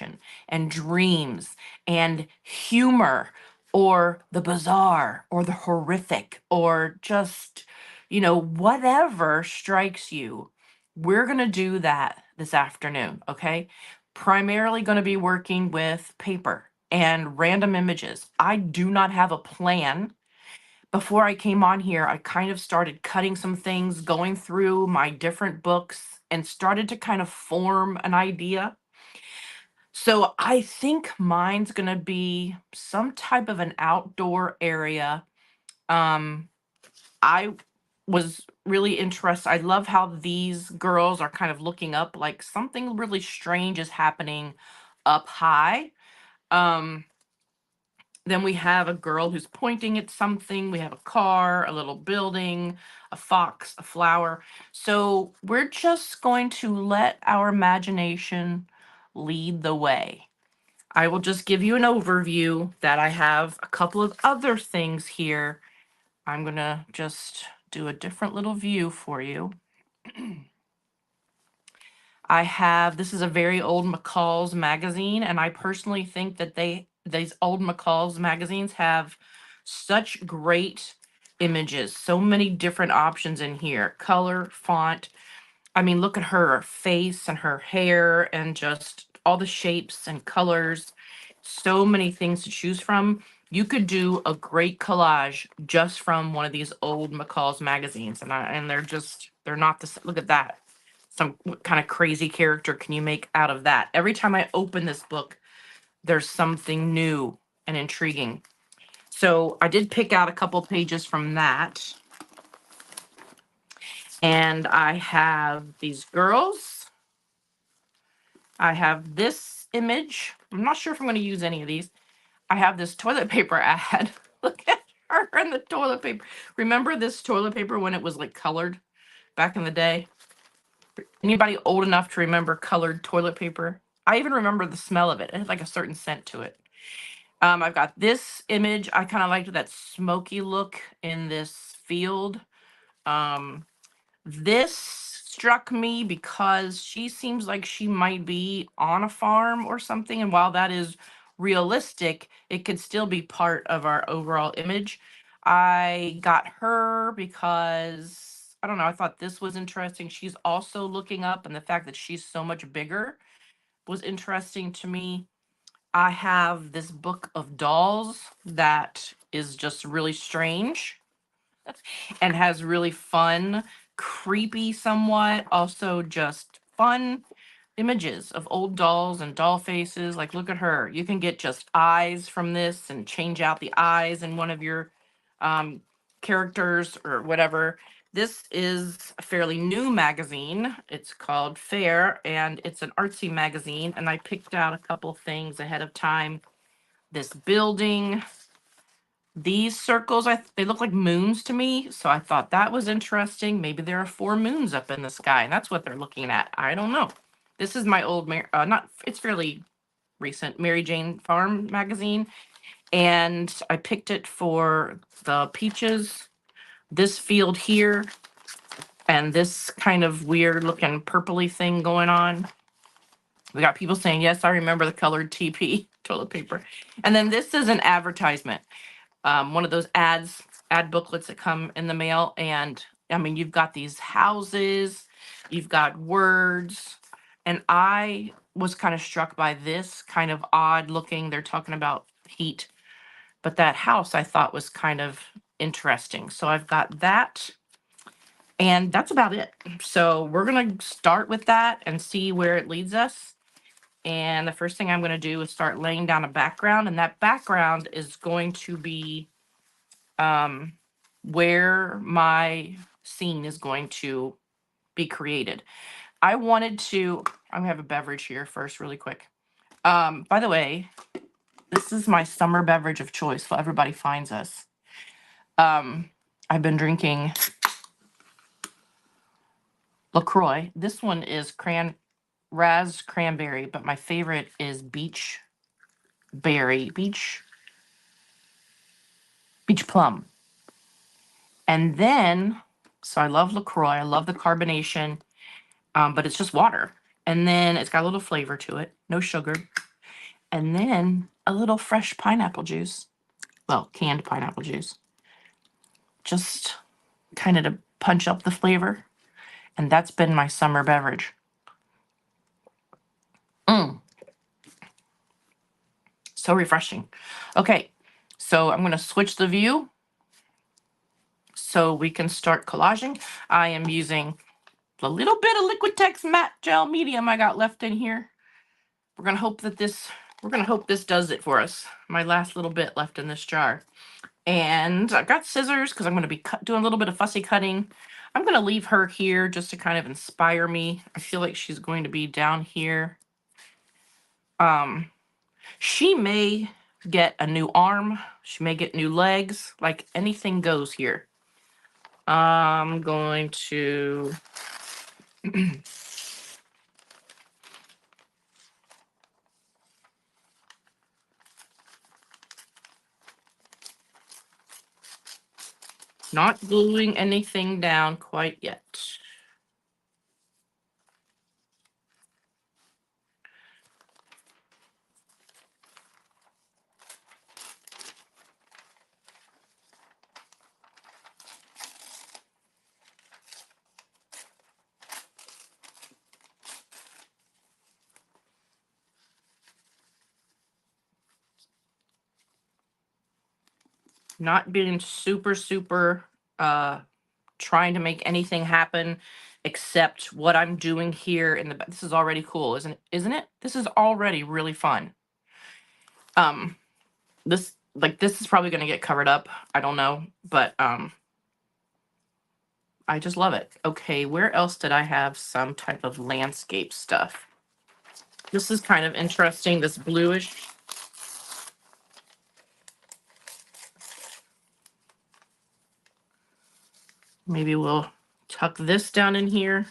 imagination and dreams and humor or the bizarre or the horrific or just, whatever strikes you. We're going to do that this afternoon, okay? Primarily going to be working with paper and random images. I do not have a plan. Before I came on here, I kind of started cutting some things, going through my different books, and started to kind of form an idea. So I think mine's going to be some type of an outdoor area. Um, I was really interested. I love how these girls are kind of looking up, like something really strange is happening up high. Um, then we have a girl who's pointing at something. We have a car, a little building, a fox, a flower. So we're just going to let our imagination lead the way. I will just give you an overview that I have a couple of other things here. I'm going to just do a different little view for you. This is a very old McCall's magazine, and I personally think that these old McCall's magazines have such great images, so many different options in here, color, font. I mean, look at her face and her hair and just all the shapes and colors. So many things to choose from. You could do a great collage just from one of these old McCall's magazines, and they're not the look at that. What kind of crazy character can you make out of that? Every time I open this book, there's something new and intriguing. So I did pick out a couple pages from that. And I have these girls. I have this image. I'm not sure if I'm going to use any of these. I have this toilet paper ad. Look at her and the toilet paper. Remember this toilet paper when it was like colored back in the day? Anybody old enough to remember colored toilet paper? I even remember the smell of it. It had like a certain scent to it. I've got this image. I kind of liked that smoky look in this field. This struck me because she seems like she might be on a farm or something. And while that is realistic, it could still be part of our overall image. I got her because, I don't know, I thought this was interesting. She's also looking up, and the fact that she's so much bigger was interesting to me. I have this book of dolls that is just really strange and has really fun, creepy somewhat, also just fun images of old dolls and doll faces. Like, look at her. You can get just eyes from this and change out the eyes in one of your um, characters or whatever. This is a fairly new magazine. It's called Fair, and it's an artsy magazine. And I picked out a couple things ahead of time. This building, these circles, they look like moons to me, so I thought that was interesting. Maybe there are 4 moons up in the sky, and that's what they're looking at. I don't know. This is my old, not, it's fairly recent, Mary Jane Farm magazine, and I picked it for the peaches, this field here, and this kind of weird looking purpley thing going on. We got people saying, yes, I remember the colored TP toilet paper. And then this is an advertisement. One of those ad booklets that come in the mail. And I mean, you've got these houses, you've got words. And I was kind of struck by this kind of odd looking. They're talking about heat, but that house I thought was kind of interesting. So I've got that. And that's about it. So we're going to start with that and see where it leads us. And the first thing I'm going to do is start laying down a background. And that background is going to be where my scene is going to be created. I'm going to have a beverage here first really quick. By the way, this is my summer beverage of choice, so everybody finds us. I've been drinking LaCroix. This one is Raz cranberry, but my favorite is beach plum. And then, so I love LaCroix. I love the carbonation, but it's just water. And then it's got a little flavor to it, no sugar. And then a little fresh pineapple juice. Well, canned pineapple juice. Just kind of to punch up the flavor. And that's been my summer beverage. So refreshing. Okay, so I'm going to switch the view so we can start collaging. I am using the little bit of Liquitex matte gel medium I got left in here. We're going to hope that this does it for us. My last little bit left in this jar. And I've got scissors because I'm going to be doing a little bit of fussy cutting. I'm going to leave her here just to kind of inspire me. I feel like she's going to be down here. She may get a new arm. She may get new legs. Like anything goes here. I'm going to not gluing anything down quite yet. Not being super trying to make anything happen except what I'm doing here in the back. This is already cool, isn't it? This is already really fun. This is probably going to get covered up. I don't know, but I just love it. Okay, where else did I have some type of landscape stuff? This is kind of interesting, this bluish. Maybe we'll tuck this down in here.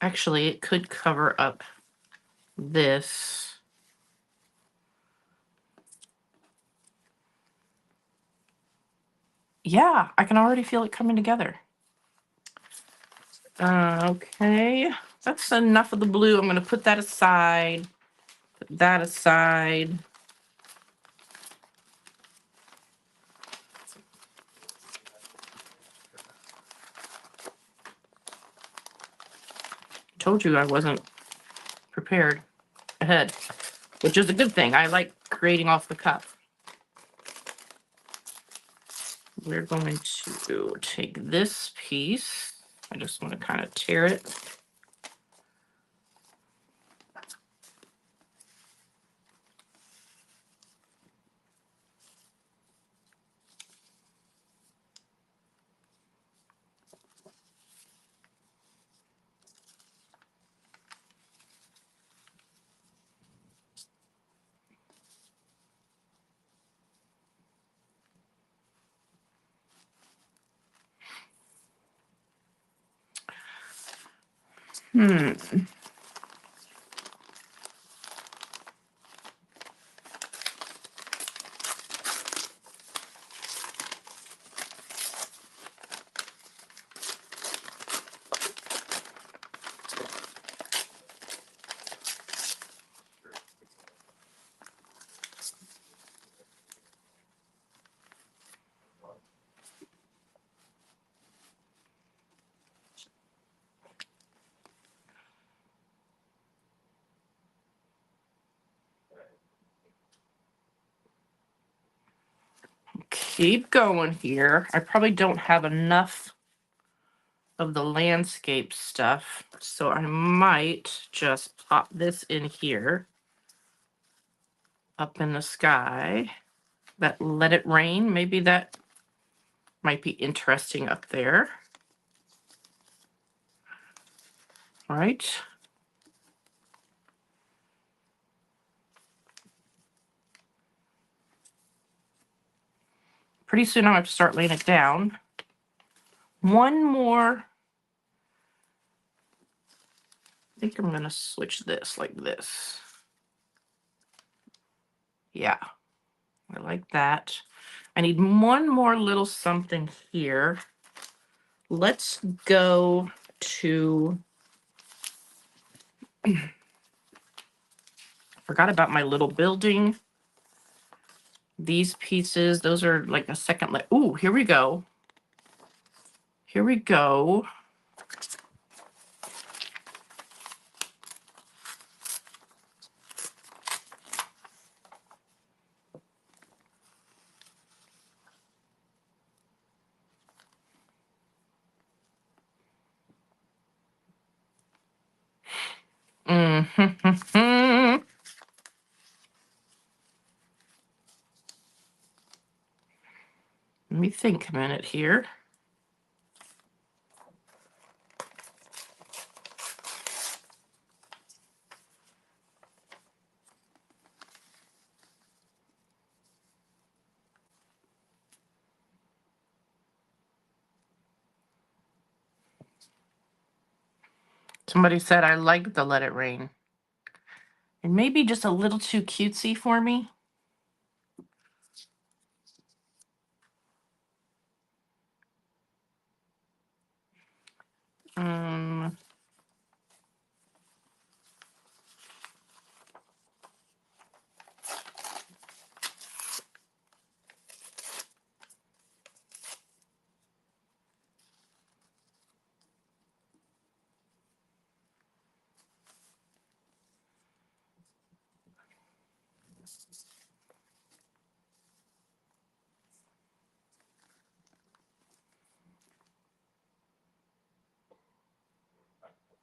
Actually, it could cover up this. Yeah, I can already feel it coming together. Okay, that's enough of the blue. I'm going to put that aside. Put that aside. Told you I wasn't prepared ahead, which is a good thing. I like creating off the cuff. We're going to take this piece. I just want to kind of tear it. Keep going here. I probably don't have enough of the landscape stuff, so I might just pop this in here up in the sky. That Let It Rain, maybe that might be interesting up there. All right. Pretty soon I'm going to start laying it down. One more. I think I'm going to switch this like this. Yeah, I like that. I need one more little something here. Let's go. to, forgot about my little building. These pieces, those are like a second layer. Ooh, here we go. Here we go. Let me think a minute here. Somebody said I like the Let It Rain. It may be just a little too cutesy for me.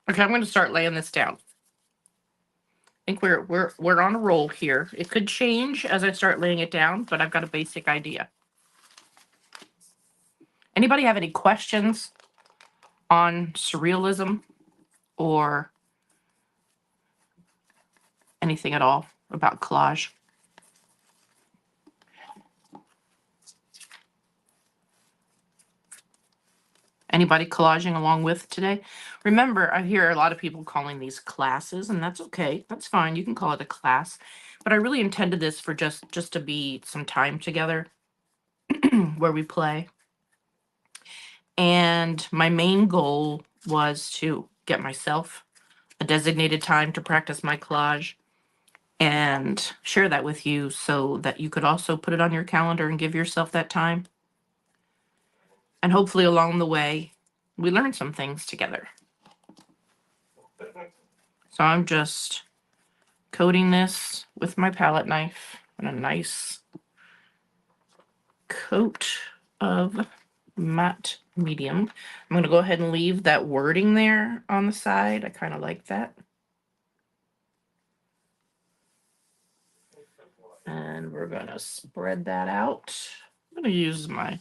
Okay, I'm going to start laying this down. I think we're on a roll here. It could change as I start laying it down, but I've got a basic idea. Anybody have any questions on surrealism or anything at all about collage? Anybody collaging along with today? Remember, I hear a lot of people calling these classes, and that's okay. That's fine. You can call it a class. But I really intended this for just to be some time together where we play. And my main goal was to get myself a designated time to practice my collage and share that with you so that you could also put it on your calendar and give yourself that time. And hopefully along the way, we learn some things together. So I'm just coating this with my palette knife and a nice coat of matte medium. I'm going to go ahead and leave that wording there on the side. I kind of like that. And we're going to spread that out. I'm going to use my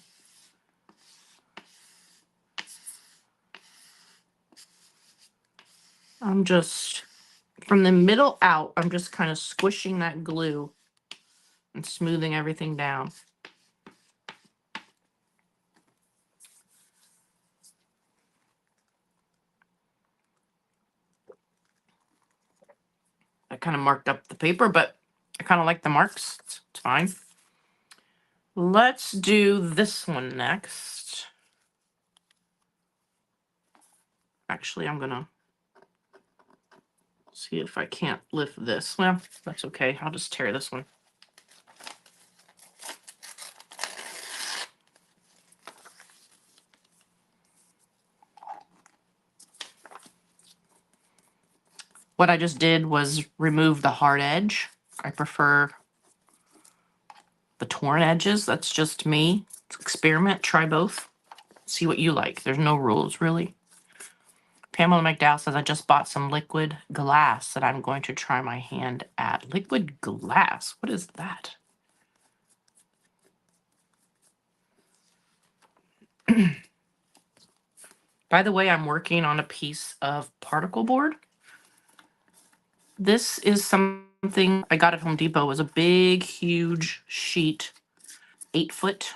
I'm just, from the middle out, I'm just kind of squishing that glue and smoothing everything down. I kind of marked up the paper, but I kind of like the marks. It's fine. Let's do this one next. Actually, I'm going to see if I can't lift this. Well, that's okay. I'll just tear this one. What I just did was remove the hard edge. I prefer the torn edges. That's just me. Experiment, try both. See what you like. There's no rules, really. Pamela McDowell says, I just bought some liquid glass that I'm going to try my hand at. Liquid glass? What is that? By the way, I'm working on a piece of particle board. This is something I got at Home Depot. It was a big, huge sheet, 8 foot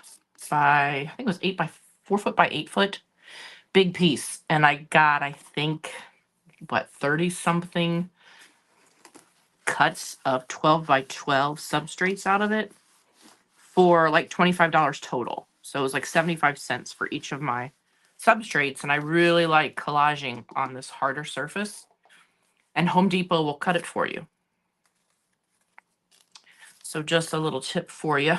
by, I think it was 4 foot by 8 foot. Big piece. And I got, I think, what, 30 something cuts of 12 by 12 substrates out of it for like $25 total. So it was like 75 cents for each of my substrates, and I really like collaging on this harder surface. And Home Depot will cut it for you. So just a little tip for you.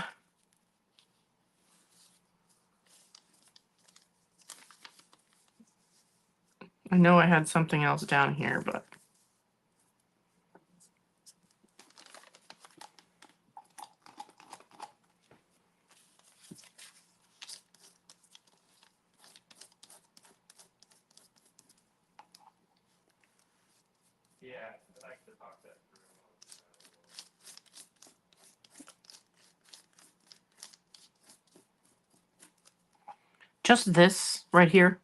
I know I had something else down here, but yeah, I like to talk that through. Just this right here,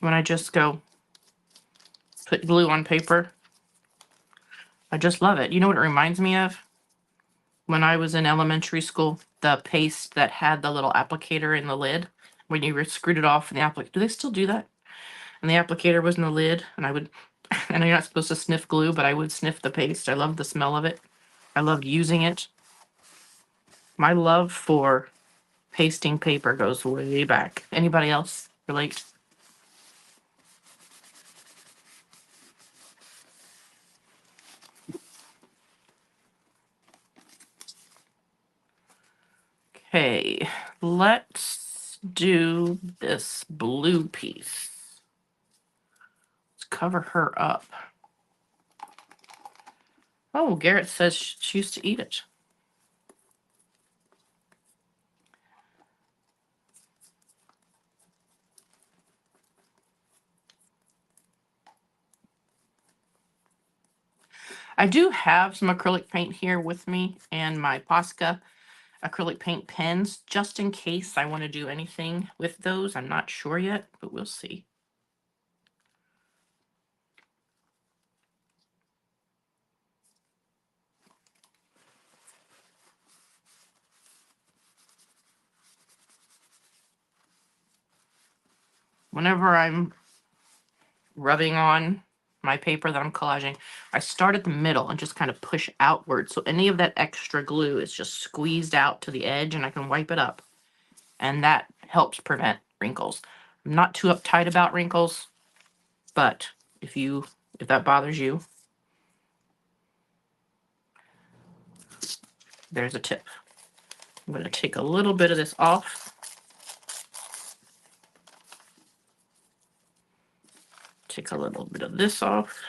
when I just go put glue on paper, I just love it. You know what it reminds me of? When I was in elementary school, the paste that had the little applicator in the lid, when you screwed it off in the applicator. Do they still do that? And the applicator was in the lid, and I would, I know you're not supposed to sniff glue, but I would sniff the paste. I loved the smell of it. I loved using it. My love for pasting paper goes way back. Anybody else relate? Okay, let's do this blue piece. Let's cover her up. Oh, Garrett says she used to eat it. I do have some acrylic paint here with me and my Posca acrylic paint pens, just in case I want to do anything with those. I'm not sure yet, but we'll see. Whenever I'm rubbing on my paper that I'm collaging, I start at the middle and just kind of push outward. So any of that extra glue is just squeezed out to the edge and I can wipe it up. And that helps prevent wrinkles. I'm not too uptight about wrinkles, but if that bothers you, there's a tip. I'm going to take a little bit of this off. Take a little bit of this off.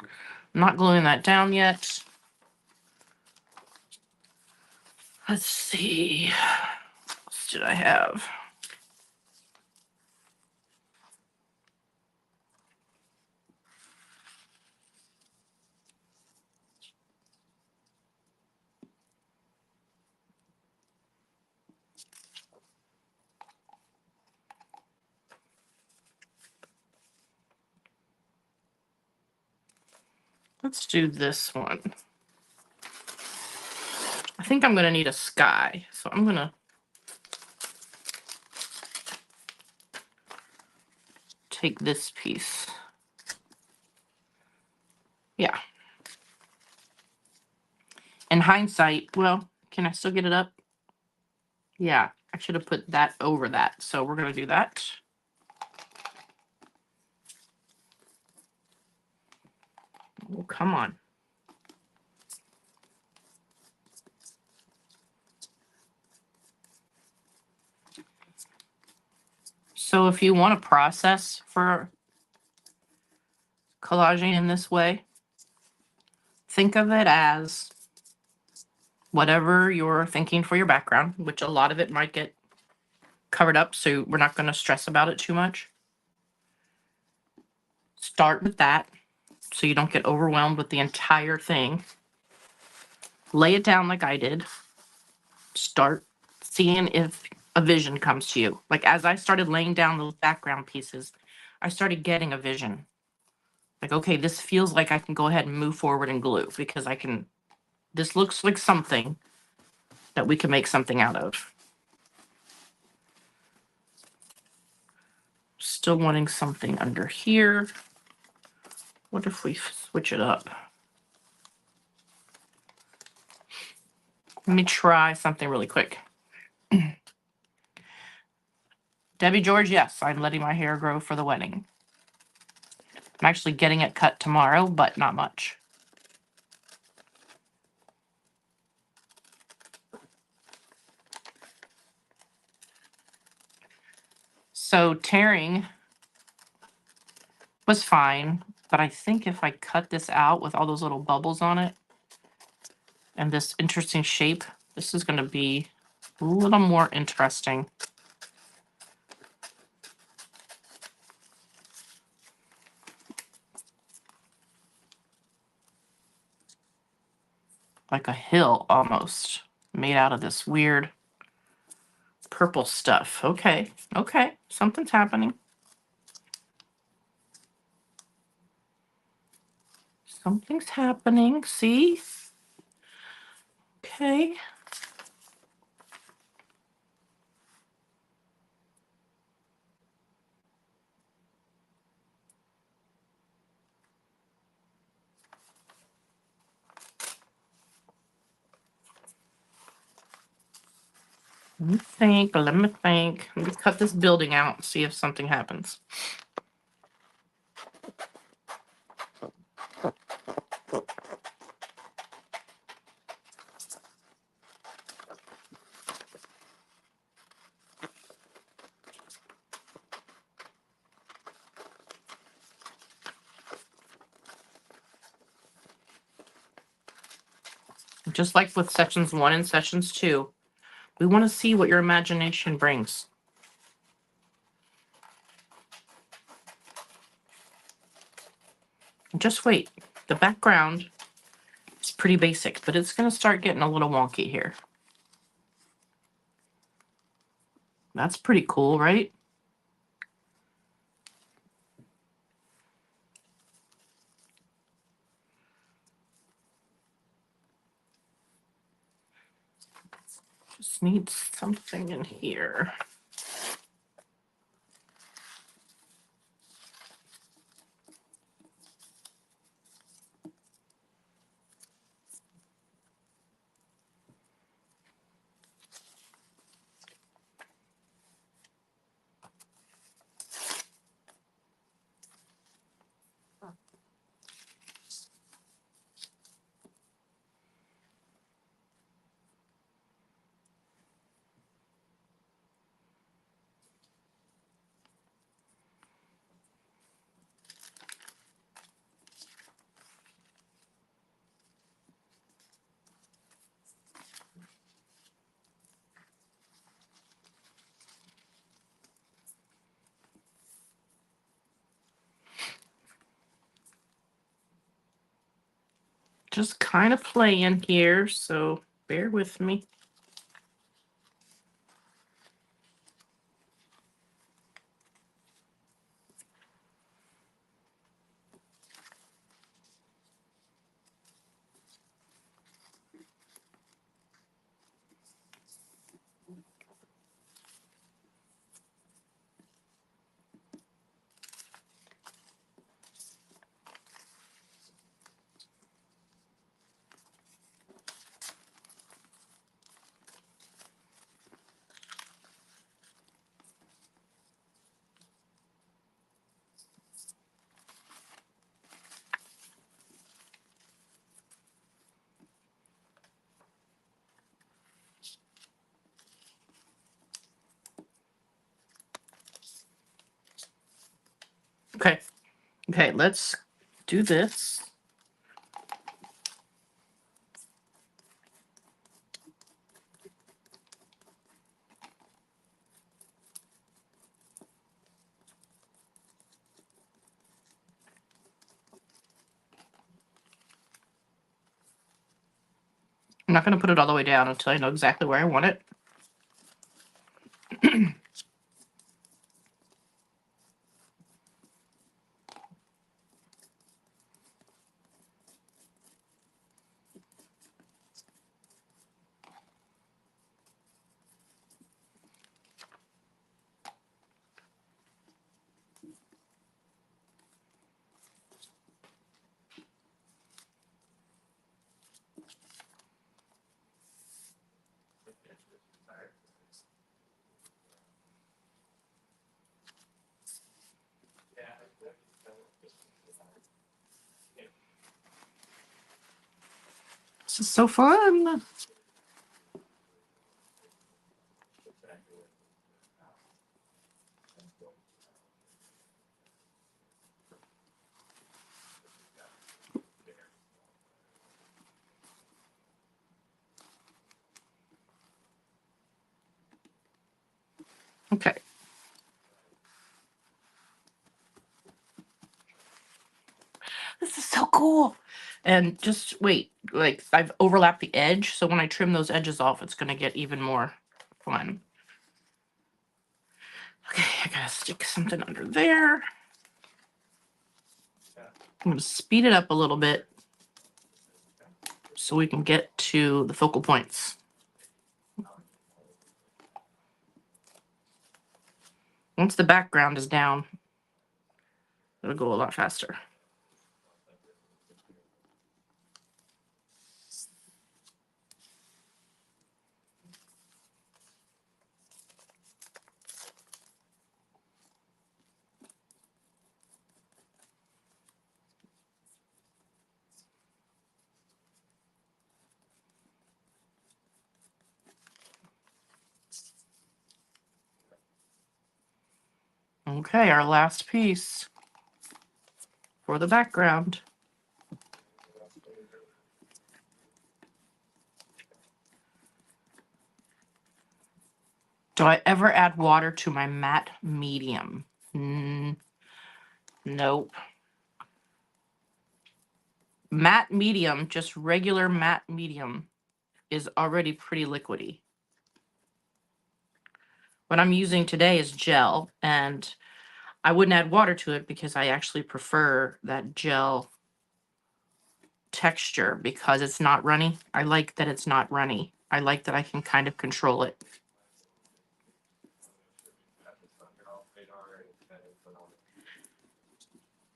I'm not gluing that down yet. Let's see. What else did I have? Let's do this one. I think I'm going to need a sky. So I'm going to take this piece. Yeah. In hindsight, well, can I still get it up? Yeah, I should have put that over that. So we're going to do that. Oh, come on. So if you want to process for collaging in this way, think of it as whatever you're thinking for your background, which a lot of it might get covered up, so we're not going to stress about it too much. Start with that so you don't get overwhelmed with the entire thing. Lay it down like I did. Start seeing if a vision comes to you. Like as I started laying down those background pieces, I started getting a vision. Like, okay, this feels like I can go ahead and move forward and glue because this looks like something that we can make something out of. Still wanting something under here. What if we switch it up? Let me try something really quick. Debbie George, yes, I'm letting my hair grow for the wedding. I'm actually getting it cut tomorrow, but not much. So tearing was fine, but I think if I cut this out with all those little bubbles on it and this interesting shape, this is going to be a little more interesting. Like a hill almost, made out of this weird purple stuff. Okay, okay, something's happening. Something's happening, see? Okay. Let me think, let me think. Let me cut this building out and see if something happens. Just like with sections 1 and sections 2, we want to see what your imagination brings. Just wait. The background is pretty basic, but it's going to start getting a little wonky here. That's pretty cool, right? Just needs something in here. Just kind of playing here, so bear with me. Okay. Okay, let's do this. I'm not going to put it all the way down until I know exactly where I want it. This is so fun. Okay. This is so cool. And just wait, like I've overlapped the edge, so when I trim those edges off, it's gonna get even more fun. Okay, I gotta stick something under there. I'm gonna speed it up a little bit so we can get to the focal points. Once the background is down, it'll go a lot faster. Okay, our last piece for the background. Do I ever add water to my matte medium? Nope. Matte medium, just regular matte medium, is already pretty liquidy. What I'm using today is gel, and I wouldn't add water to it because I actually prefer that gel texture because it's not runny. I like that it's not runny. I like that I can kind of control it.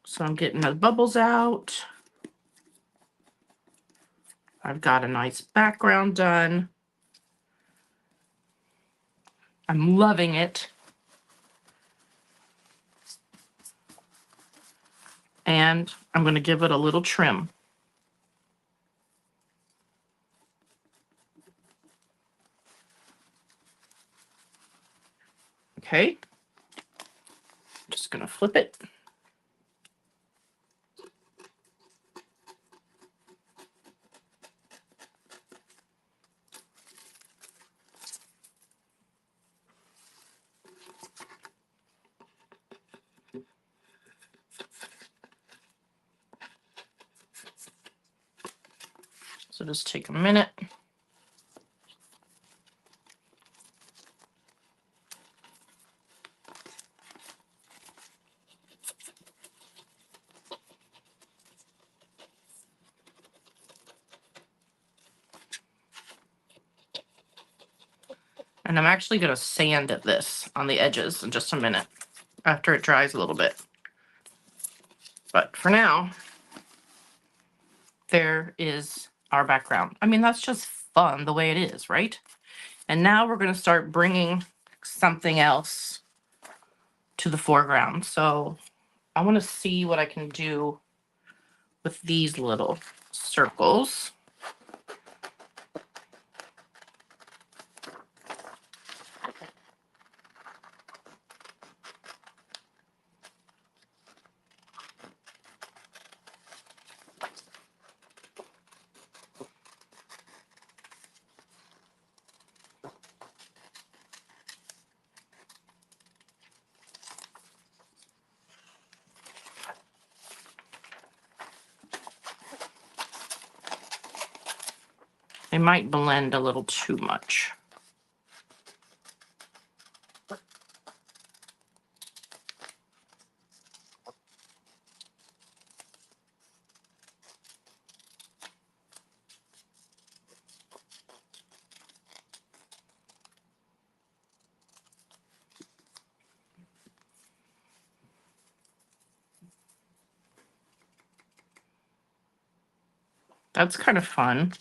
So I'm getting the bubbles out. I've got a nice background done. I'm loving it. And I'm going to give it a little trim. Okay. Just going to flip it. So just take a minute. And I'm actually going to sand this on the edges in just a minute after it dries a little bit. But for now, there is our background. I mean, that's just fun the way it is, right? And now we're going to start bringing something else to the foreground. So I want to see what I can do with these little circles. They might blend a little too much. That's kind of fun.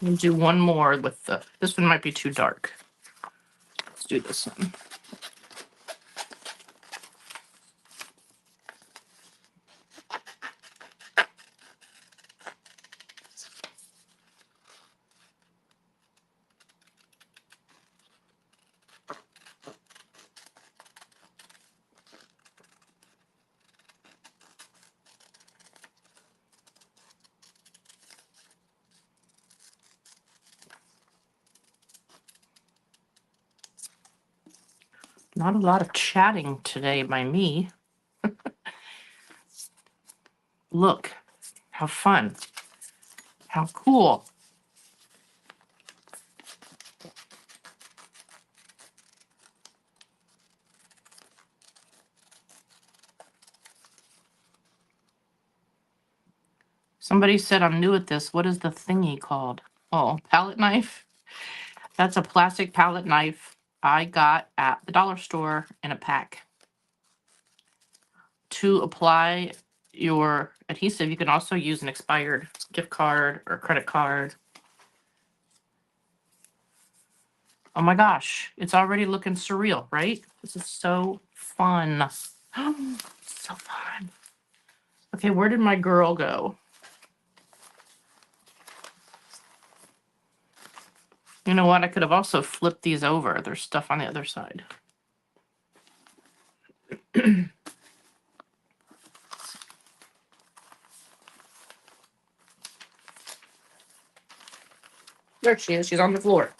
We'll do one more with this one might be too dark. Let's do this one. Not a lot of chatting today by me. Look, how fun. How cool. Somebody said I'm new at this. What is the thingy called? Oh, palette knife. That's a plastic palette knife I got at the dollar store in a pack. To apply your adhesive, you can also use an expired gift card or credit card. Oh my gosh, it's already looking surreal, right? This is so fun. So fun. Okay, where did my girl go? You know what? I could have also flipped these over. There's stuff on the other side. There she is. She's on the floor.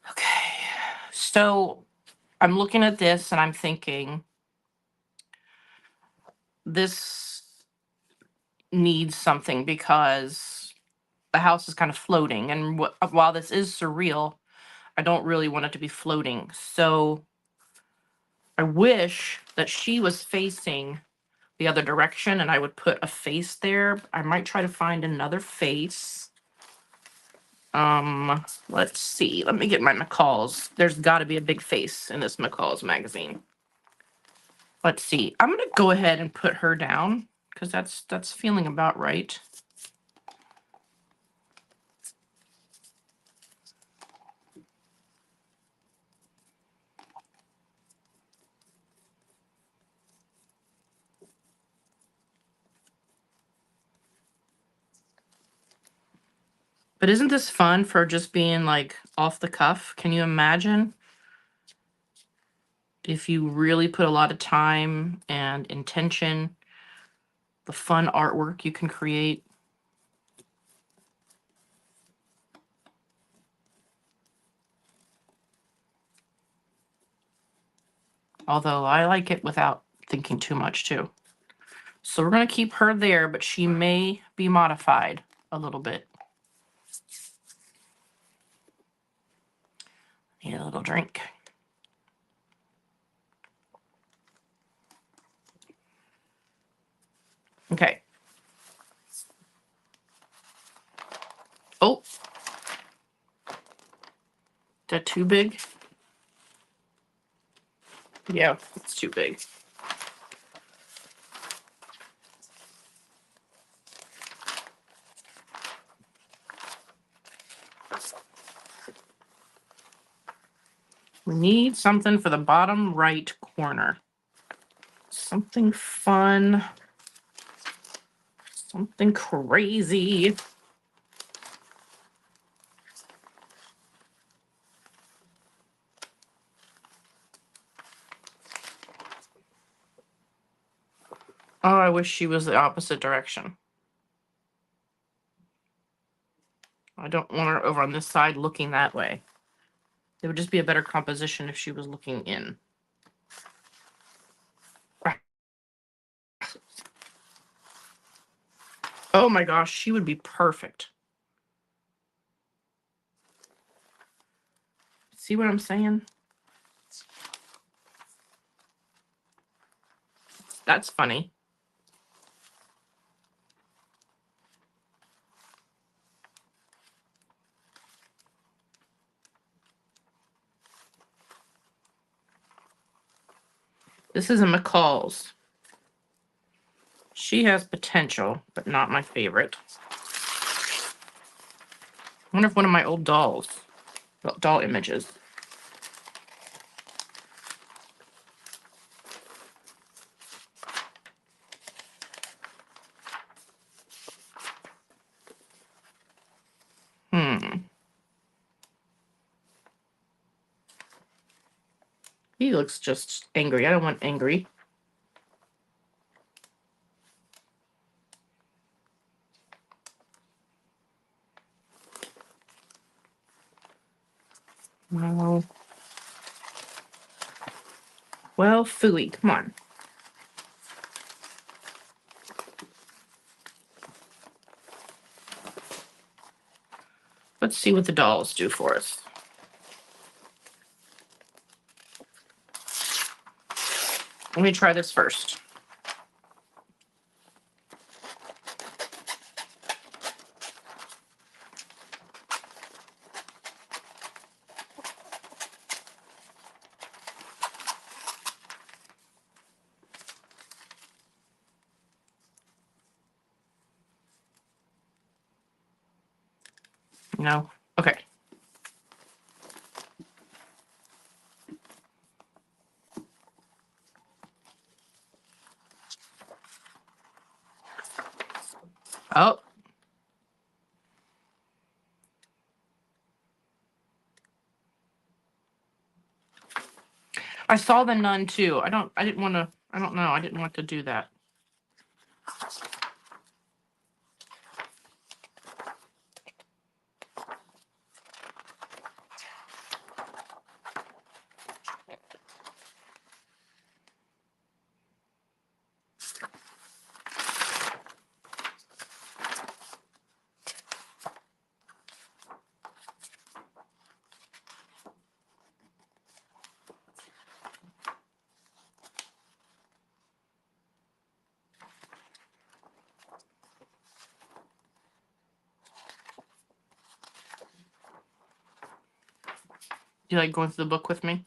Okay. So I'm looking at this and I'm thinking this needs something because the house is kind of floating. And while this is surreal, I don't really want it to be floating. So I wish that she was facing the other direction and I would put a face there. I might try to find another face. Let's see. Let me get my McCall's. There's got to be a big face in this McCall's magazine. Let's see. I'm going to go ahead and put her down because that's feeling about right. But isn't this fun for just being like off the cuff? Can you imagine if you really put a lot of time and intention, the fun artwork you can create? Although I like it without thinking too much too. So we're going to keep her there, but she may be modified a little bit. Need a little drink. Okay. Oh. Is that too big? Yeah, it's too big. We need something for the bottom right corner. Something fun. Something crazy. Oh, I wish she was the opposite direction. I don't want her over on this side looking that way. It would just be a better composition if she was looking in. Oh my gosh, she would be perfect. See what I'm saying? That's funny. This is a McCall's. She has potential, but not my favorite. I wonder if one of my old doll images. He looks just angry. I don't want angry. Well, well, phooey, come on. Let's see what the dolls do for us. Let me try this first. No? Okay. Oh. I saw the nun too. I didn't want to, I don't know. I didn't want to do that. Do you like going through the book with me?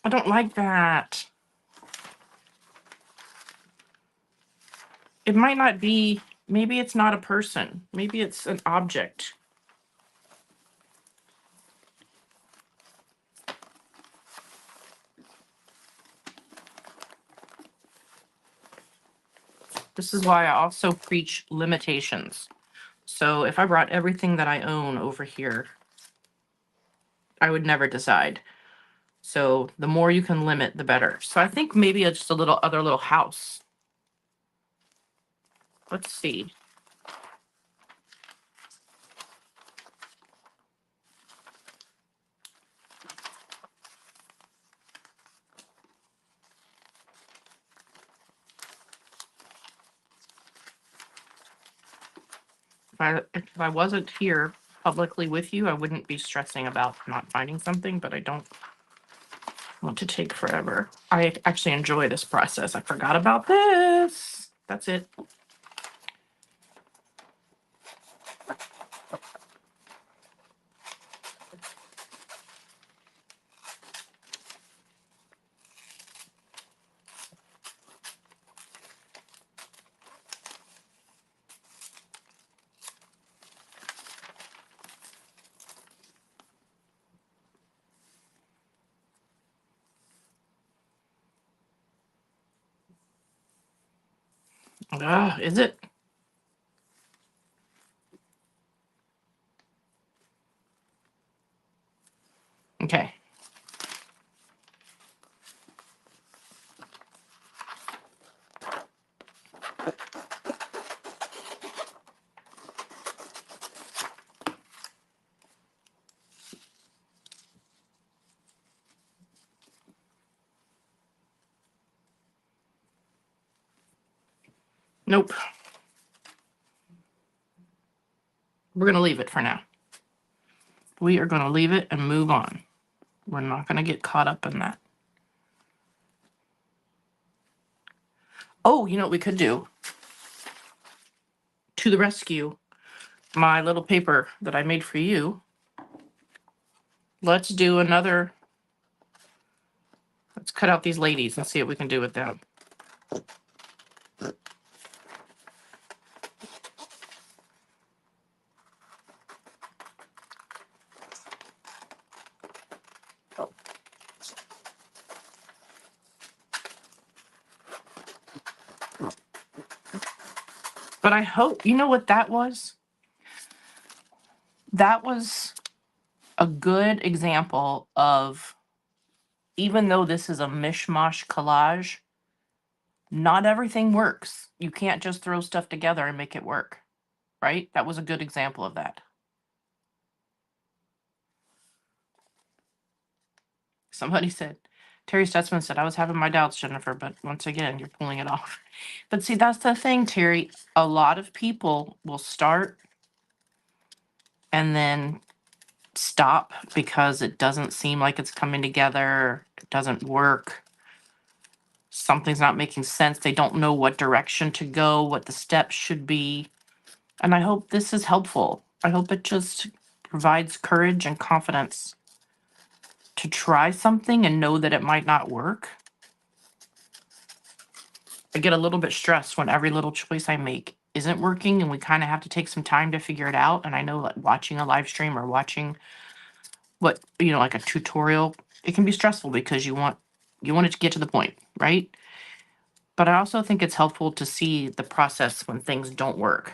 I don't like that. It might not be, maybe it's not a person. Maybe it's an object. This is why I also preach limitations. So if I brought everything that I own over here, I would never decide. So the more you can limit, the better. So I think maybe it's just a little other little house. Let's see. If I wasn't here publicly with you, I wouldn't be stressing about not finding something, but I don't want to take forever. I actually enjoy this process. I forgot about this. That's it. Is it? Okay. Nope. We're going to leave it for now. We are going to leave it and move on. We're not going to get caught up in that. Oh, you know what we could do? To the rescue. My little paper that I made for you. Let's do another. Let's cut out these ladies and see what we can do with them. But I hope, you know what that was? That was a good example of, even though this is a mishmash collage, not everything works. You can't just throw stuff together and make it work, right? That was a good example of that. Somebody said, Terry Stutzman said, I was having my doubts, Jennifer, but once again, you're pulling it off. But see, that's the thing, Terry. A lot of people will start and then stop because it doesn't seem like it's coming together. It doesn't work. Something's not making sense. They don't know what direction to go, what the steps should be. And I hope this is helpful. I hope it just provides courage and confidence to try something and know that it might not work. I get a little bit stressed when every little choice I make isn't working and we kind of have to take some time to figure it out. And I know, like, watching a live stream or watching like a tutorial, it can be stressful because you want it to get to the point, right? But I also think it's helpful to see the process when things don't work.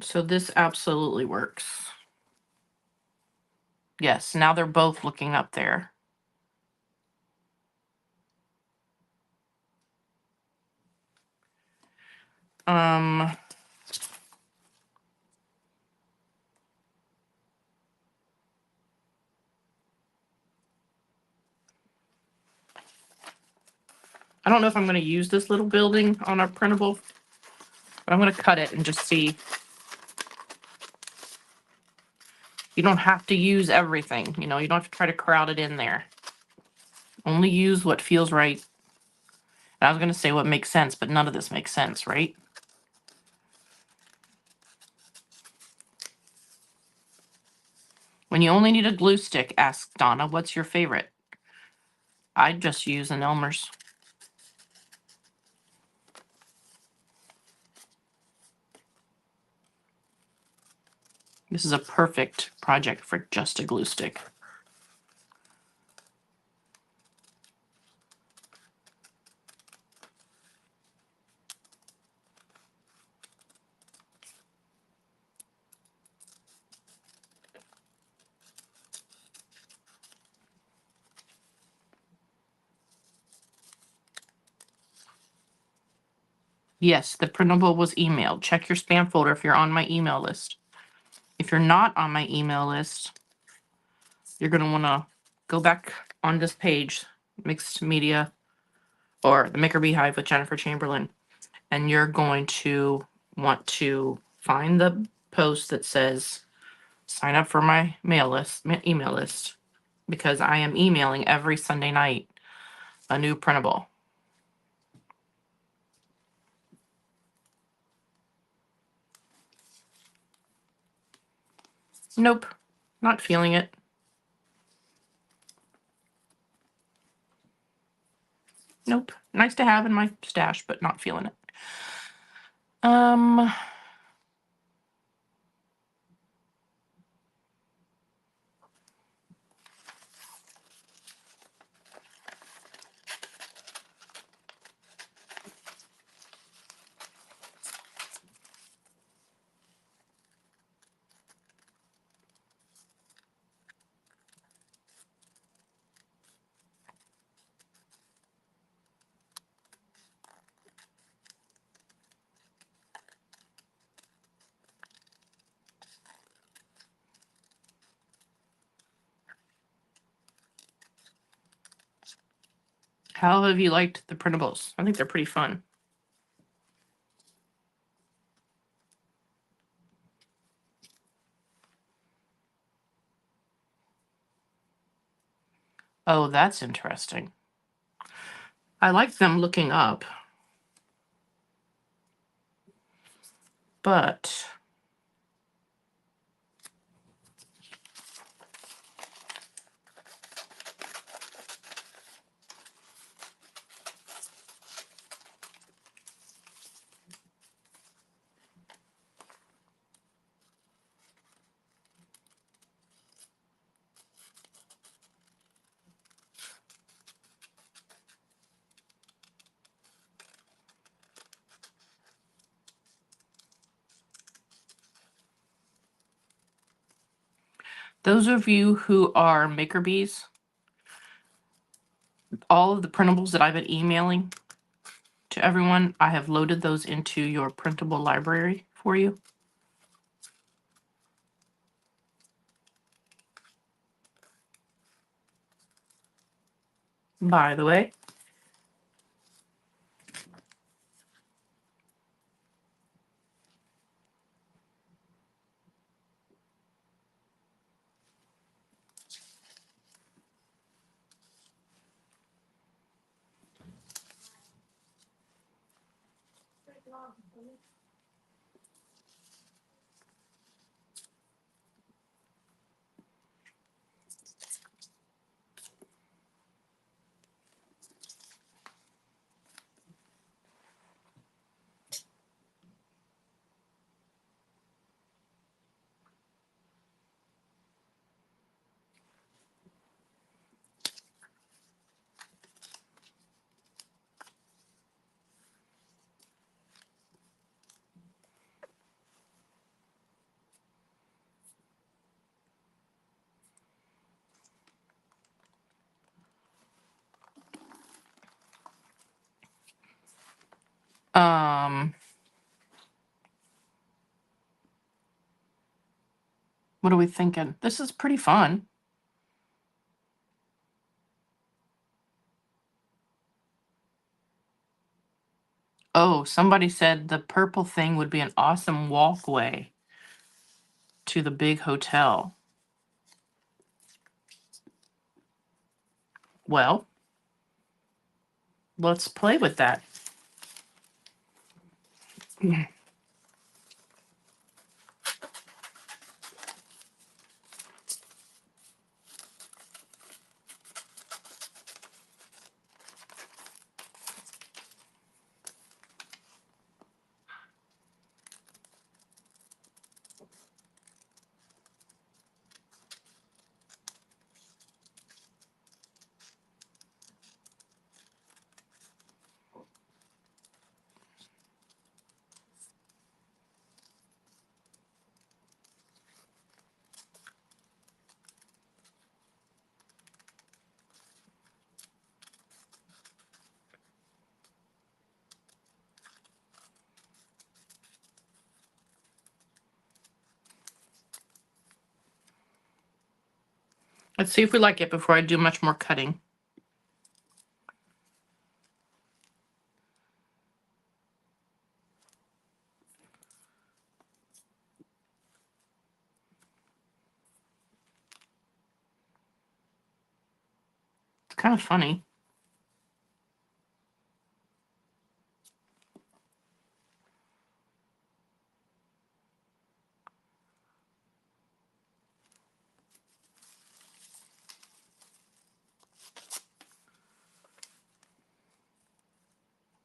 So this absolutely works. Yes, now they're both looking up there. I don't know if I'm going to use this little building on our printable, but I'm going to cut it and just see. You don't have to use everything, you don't have to try to crowd it in there. Only use what feels right. And I was going to say what makes sense, but none of this makes sense, right? When you only need a glue stick, ask Donna, what's your favorite? I'd just use an Elmer's. This is a perfect project for just a glue stick. Yes, the printable was emailed. Check your spam folder if you're on my email list. If you're not on my email list, you're going to want to go back on this page, Mixed Media, or the Maker Beehive with Jennifer Chamberlain, and you're going to want to find the post that says sign up for my email list, because I am emailing every Sunday night a new printable. Nope, not feeling it. Nope, nice to have in my stash, but not feeling it. How have you liked the printables? I think they're pretty fun. Oh, that's interesting. I like them looking up, but Those of you who are maker bees, all of the printables that I've been emailing to everyone, I have loaded those into your printable library for you. By the way, what are we thinking? This is pretty fun. Oh, somebody said the purple thing would be an awesome walkway to the big hotel. Well, let's play with that. Let's see if we like it before I do much more cutting. It's kind of funny.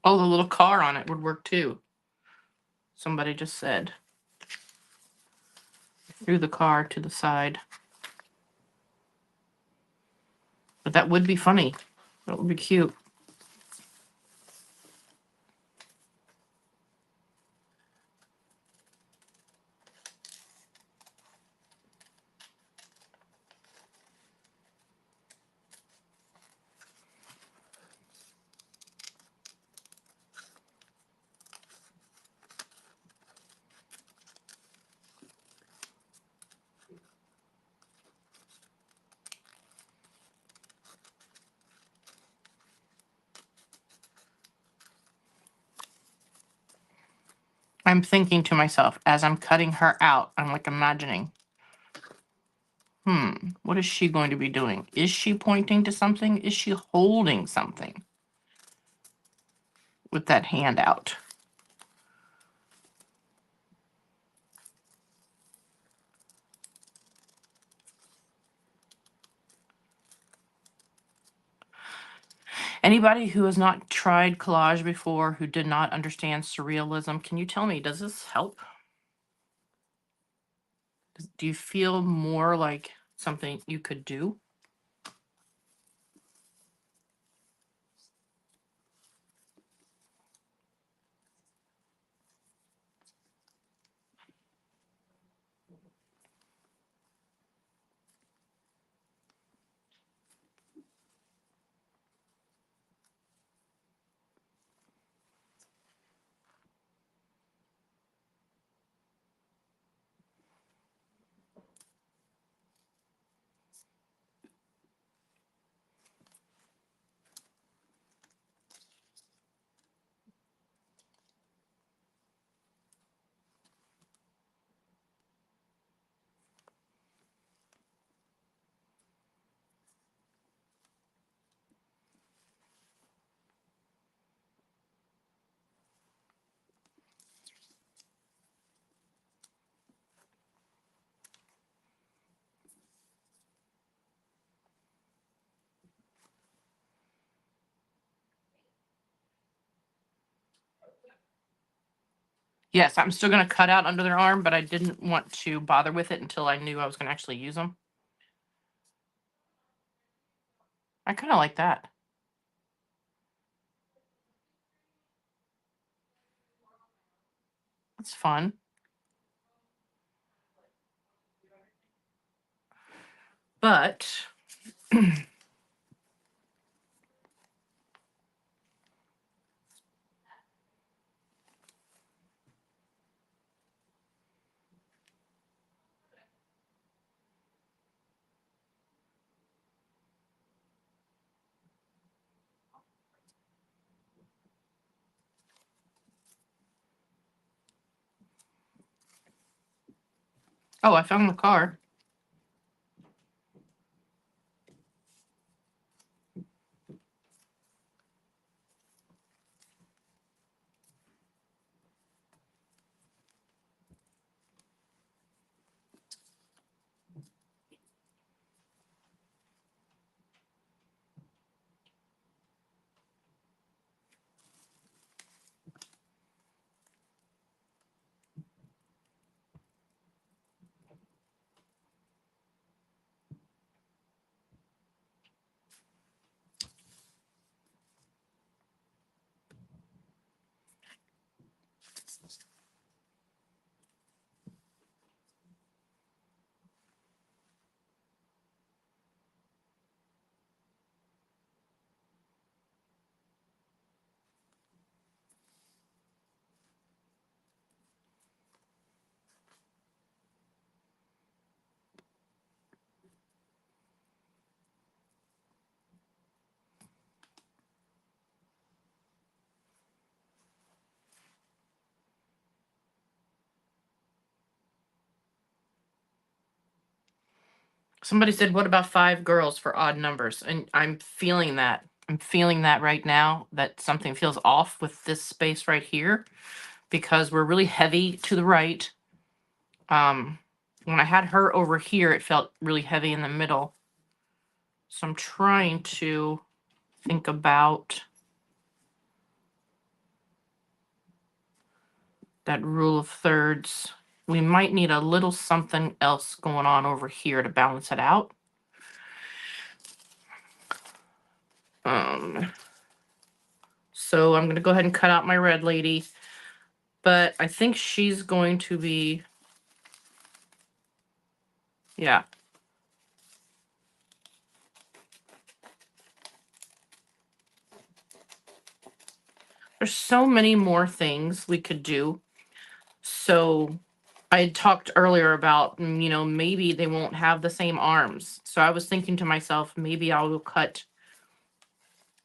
Oh, the little car on it would work too. Somebody just said. Threw the car to the side. But that would be funny. That would be cute. I'm thinking to myself as I'm cutting her out, I'm like imagining, what is she going to be doing? Is she pointing to something? Is she holding something with that hand out? Anybody who has not tried collage before, who did not understand surrealism, can you tell me, does this help? Do you feel more like something you could do? Yes, I'm still going to cut out under their arm, but I didn't want to bother with it until I knew I was going to actually use them. I kind of like that. That's fun. But oh, I found the car. Somebody said, what about 5 girls for odd numbers? And I'm feeling that. I'm feeling that right now, that something feels off with this space right here because we're really heavy to the right. When I had her over here, it felt really heavy in the middle. So I'm trying to think about that rule of thirds. We might need a little something else going on over here to balance it out. So I'm going to go ahead and cut out my red lady, but I think she's going to be, yeah. There's so many more things we could do. So I had talked earlier about, maybe they won't have the same arms. So I was thinking to myself, maybe I will cut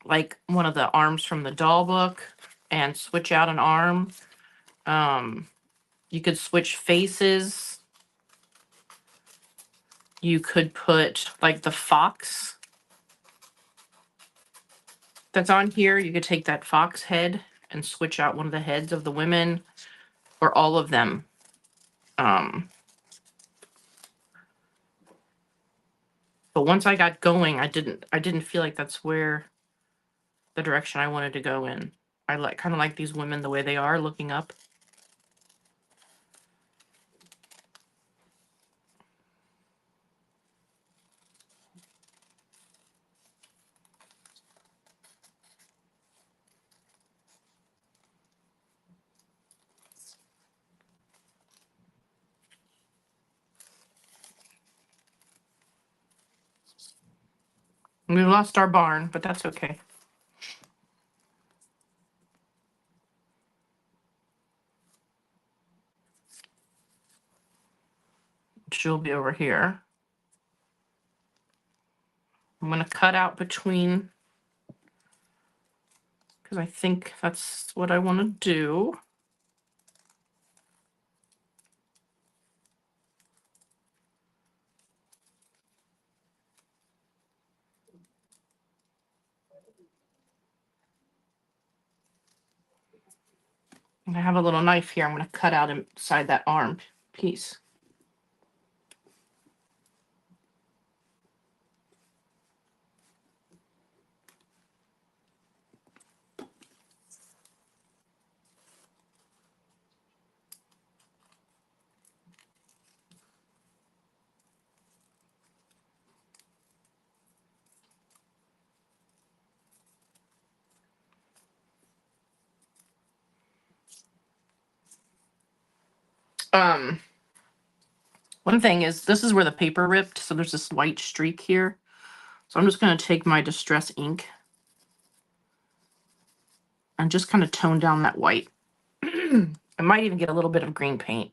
like one of the arms from the doll book and switch out an arm. You could switch faces. You could put like the fox that's on here. You could take that fox head and switch out one of the heads of the women or all of them. But once I got going, I didn't feel like that's where the direction I wanted to go in. I kind of like these women the way they are looking up. We lost our barn, but that's okay. She'll be over here. I'm going to cut out between, because I think that's what I want to do. And I have a little knife here. I'm going to cut out inside that arm piece. Um, one thing is, this is where the paper ripped, so there's this white streak here. So I'm just going to take my Distress ink and just kind of tone down that white. I might even get a little bit of green paint.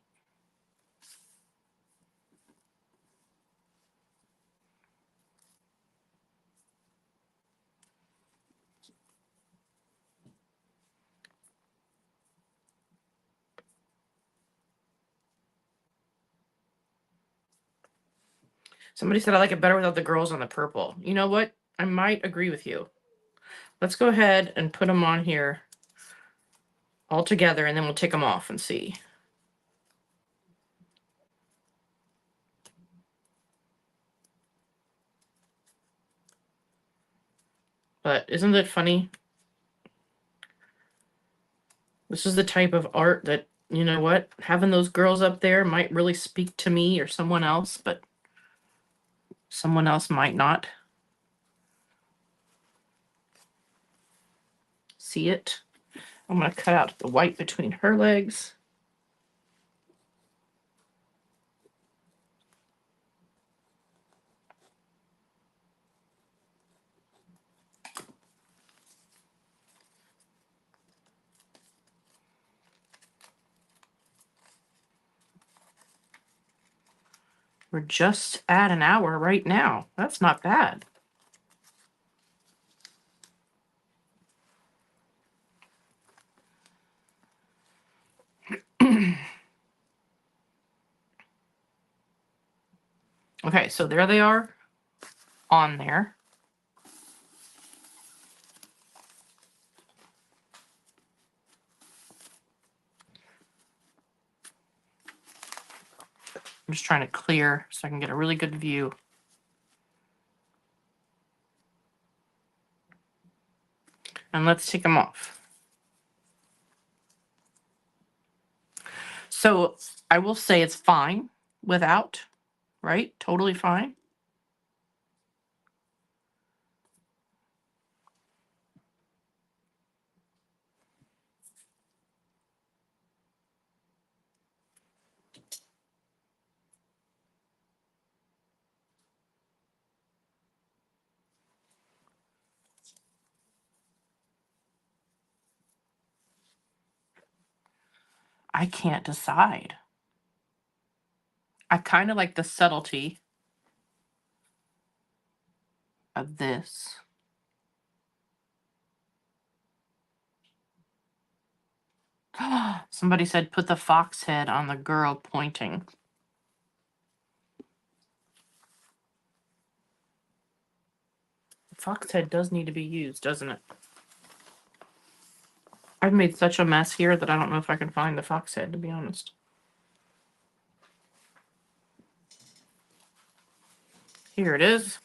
Somebody said I like it better without the girls on the purple. You know what? I might agree with you. Let's go ahead and put them on here all together, and then we'll take them off and see. But isn't it funny? This is the type of art that, you know what, having those girls up there might really speak to me or someone else, but someone else might not see it. I'm going to cut out the white between her legs. We're just at an hour right now. That's not bad. Okay, so there they are on there. I'm just trying to clear so I can get a really good view. And let's take them off. So I will say it's fine without, right? Totally fine. I can't decide. I kind of like the subtlety of this. Somebody said put the fox head on the girl pointing. The fox head does need to be used, doesn't it? I've made such a mess here that I don't know if I can find the fox head, to be honest. Here it is.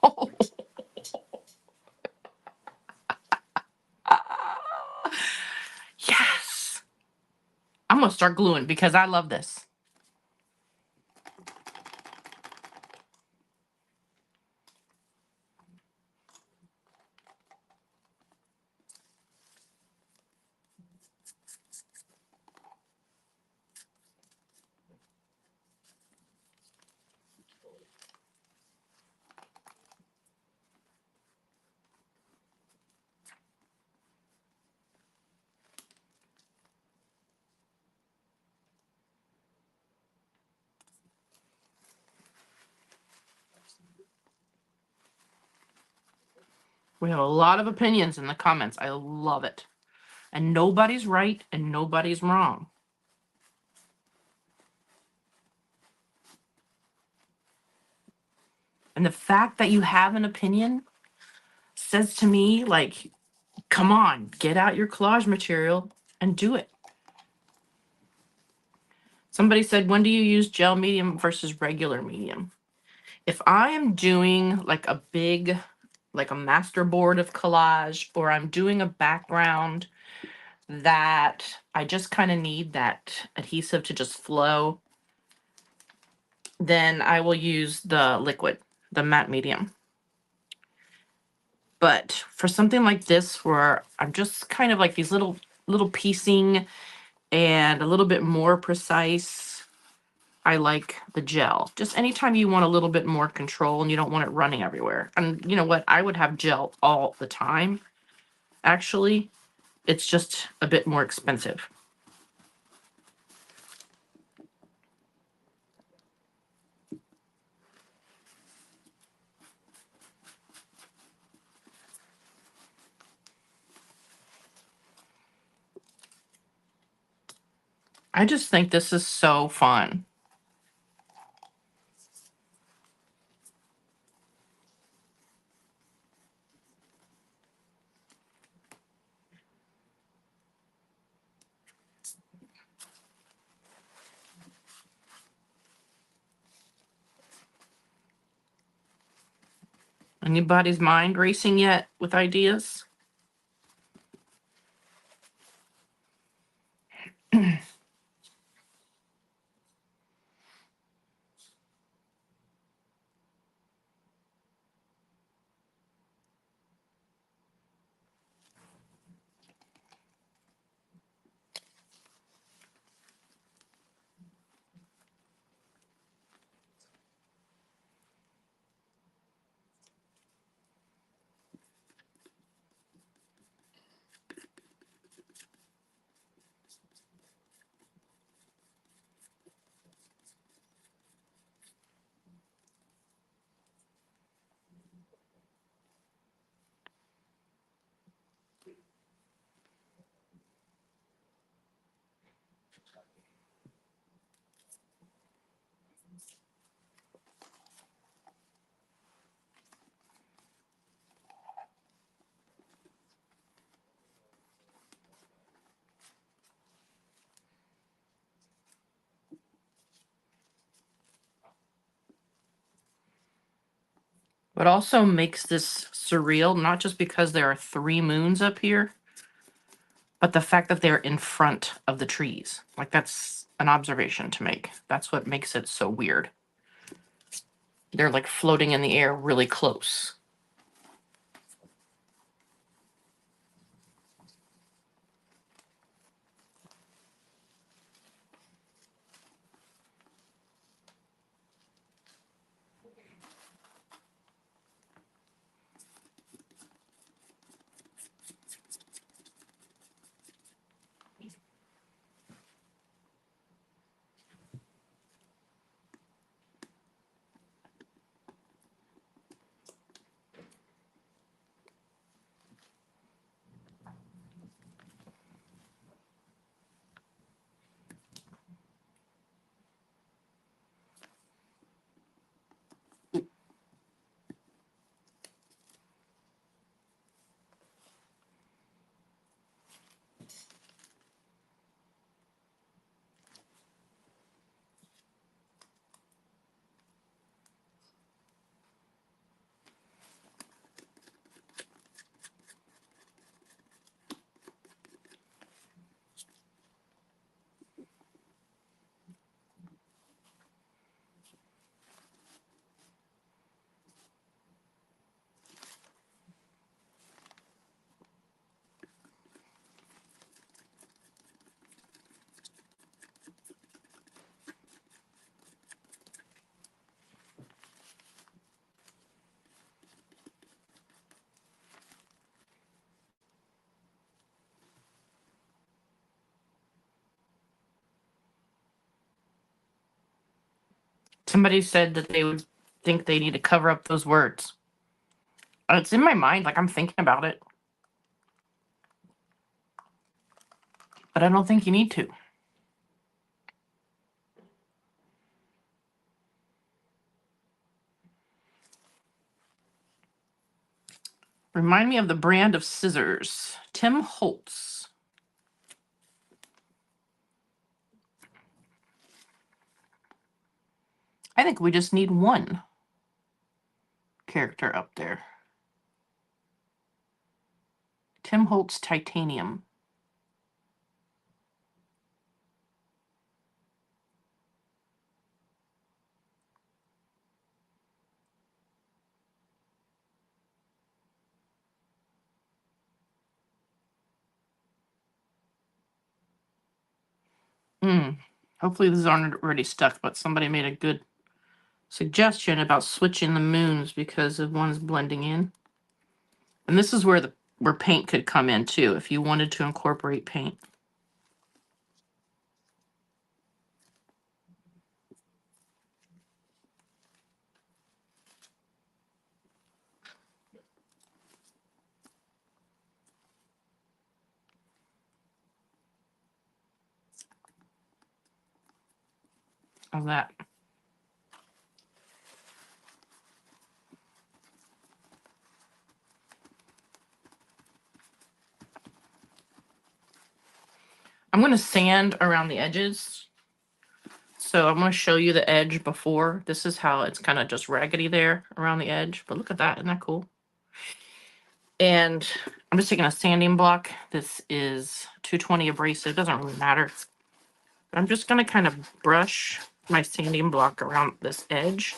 Oh, yes. I'm going to start gluing because I love this. We have a lot of opinions in the comments. I love it. And nobody's right and nobody's wrong. And the fact that you have an opinion says to me, like, come on, get out your collage material and do it. Somebody said, when do you use gel medium versus regular medium? If I am doing like a big, like a master board of collage, or I'm doing a background that I just kind of need that adhesive to just flow, then I will use the liquid, the matte medium. But for something like this, where I'm just kind of like these little piecing and a little bit more precise, I like the gel. Just anytime you want a little bit more control and you don't want it running everywhere. And you know what? I would have gel all the time. Actually, it's just a bit more expensive. I just think this is so fun. Anybody's mind racing yet with ideas? What also makes this surreal, not just because there are 3 moons up here, but the fact that they're in front of the trees. Like, that's an observation to make. That's what makes it so weird. They're like floating in the air really close. Somebody said that they would think they need to cover up those words. It's in my mind, like I'm thinking about it. But I don't think you need to. Remind me of the brand of scissors. Tim Holtz. I think we just need one character up there. Tim Holtz Titanium. Hopefully these aren't already stuck, but somebody made a good suggestion about switching the moons because of one's blending in. And this is where paint could come in too, if you wanted to incorporate paint. Of that. I'm going to sand around the edges. So I'm going to show you the edge before. This is how it's kind of just raggedy there around the edge. But look at that. Isn't that cool? And I'm just taking a sanding block. This is 220 abrasive. Doesn't really matter. But I'm just going to kind of brush my sanding block around this edge.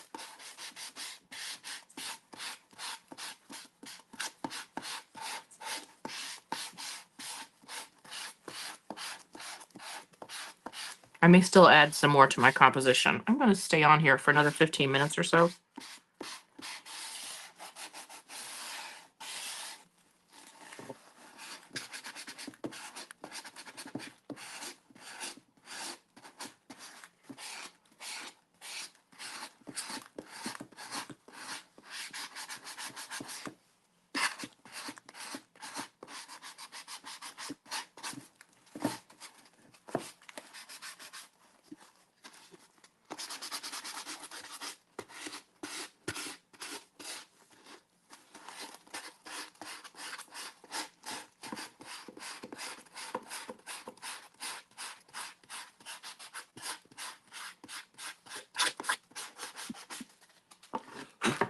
I may still add some more to my composition. I'm going to stay on here for another 15 minutes or so.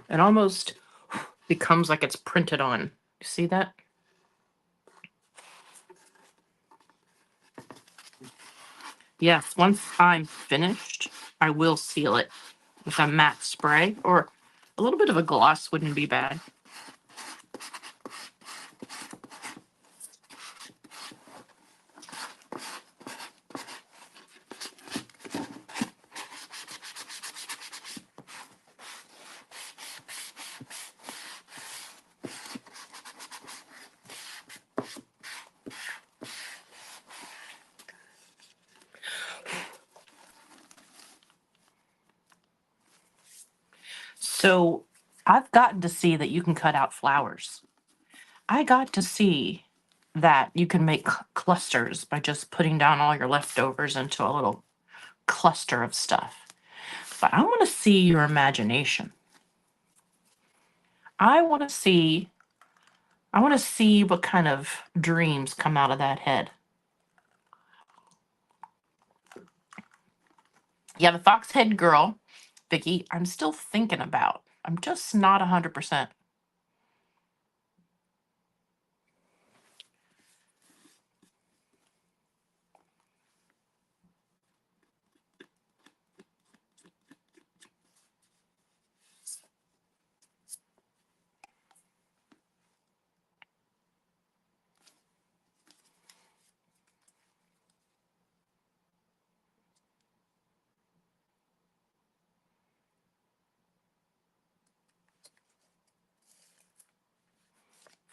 It almost becomes like it's printed on. You see that? Yes, once I'm finished, I will seal it with a matte spray, or a little bit of a gloss wouldn't be bad. So I've gotten to see that you can cut out flowers. I got to see that you can make clusters by just putting down all your leftovers into a little cluster of stuff. But I want to see your imagination. I want to see what kind of dreams come out of that head. Yeah, the fox head girl, Vicky, I'm still thinking about. I'm just not 100%.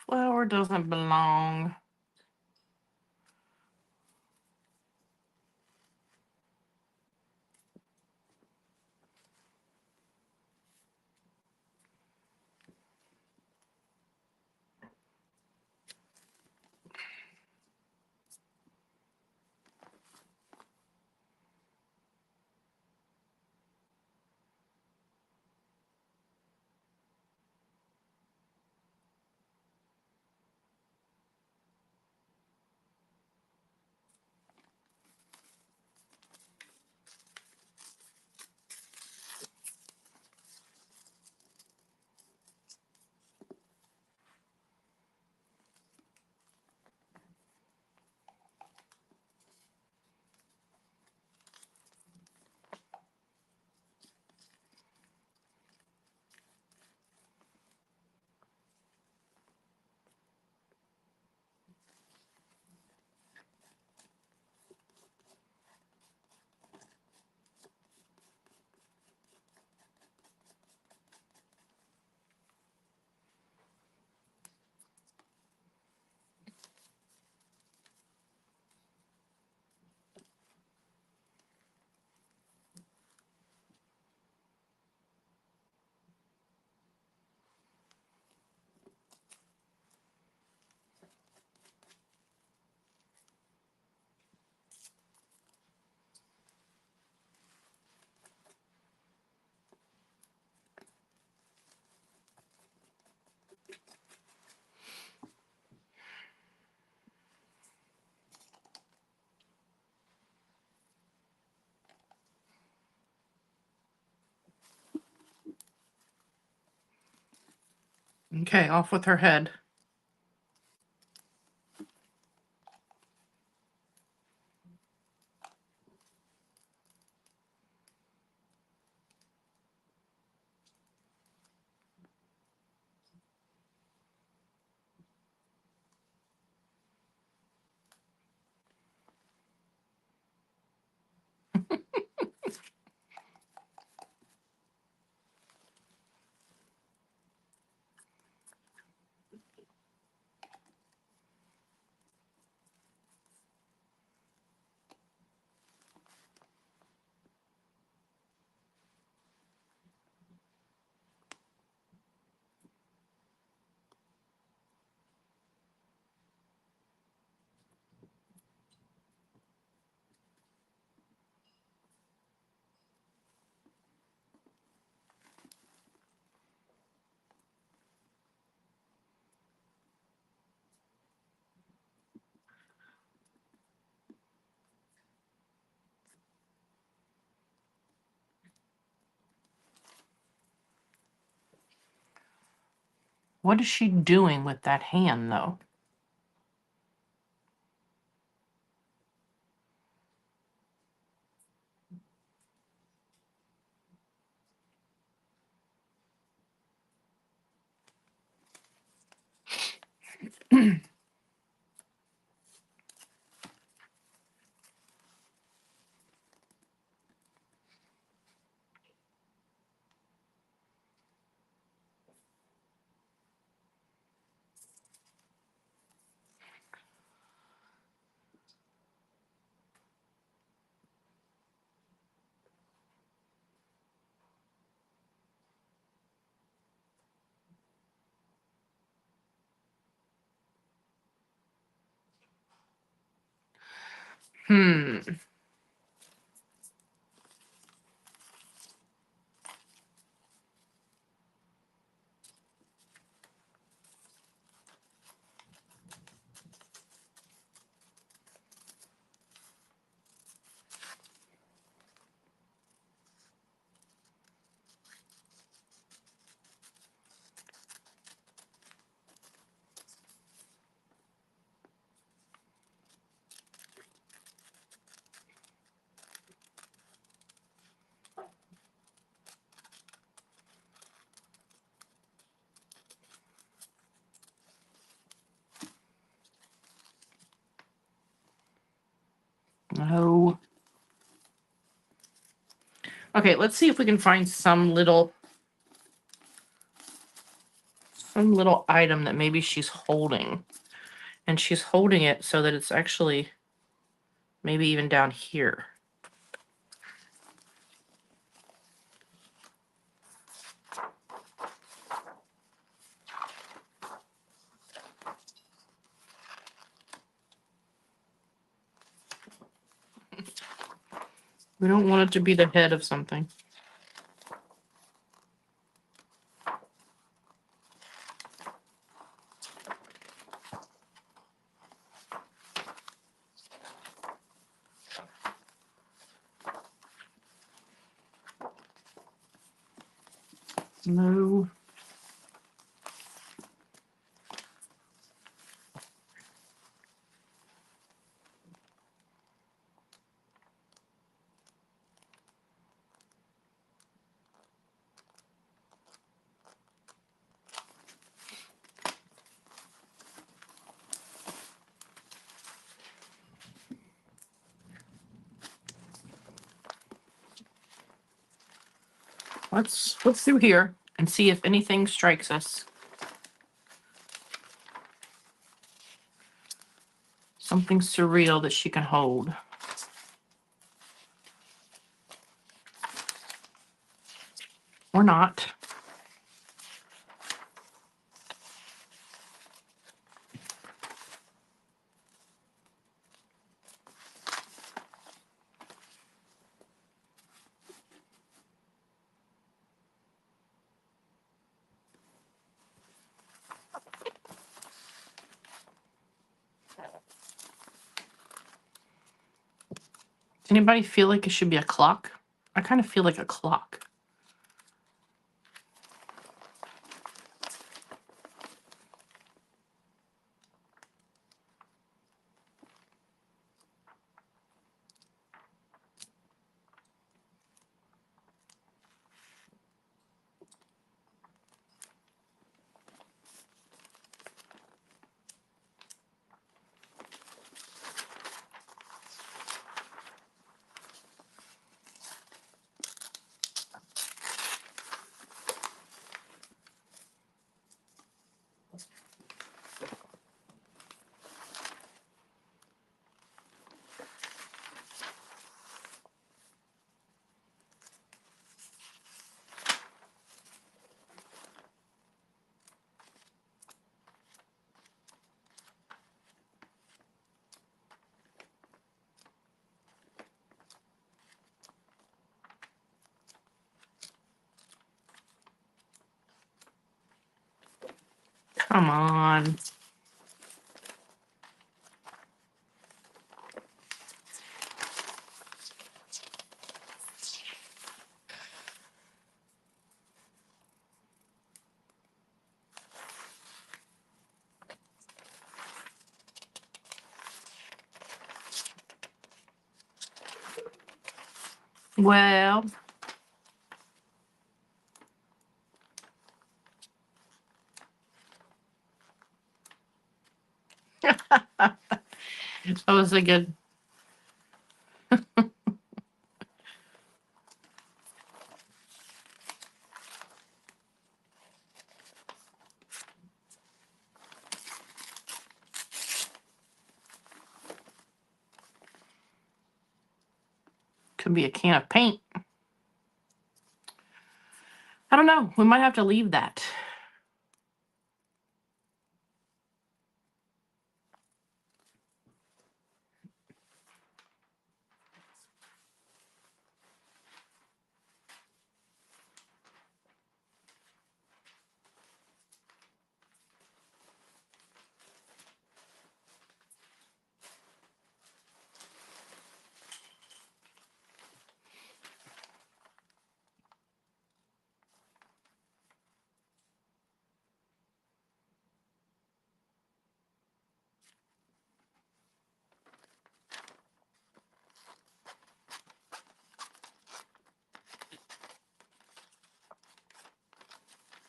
Flower doesn't belong. Okay, off with her head. What is she doing with that hand, though? Hmm. No. Okay, let's see if we can find some little item that maybe she's holding. And she's holding it so that it's actually maybe even down here. We don't want it to be the head of something. No. Let's flip through here and see if anything strikes us. Something surreal that she can hold. Or not. Does anybody feel like it should be a clock? I kind of feel like a clock. Come on. Well, that was a good. Could be a can of paint. I don't know. We might have to leave that.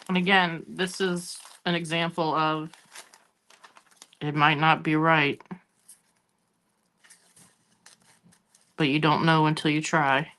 And again, this is an example of it might not be right, but you don't know until you try.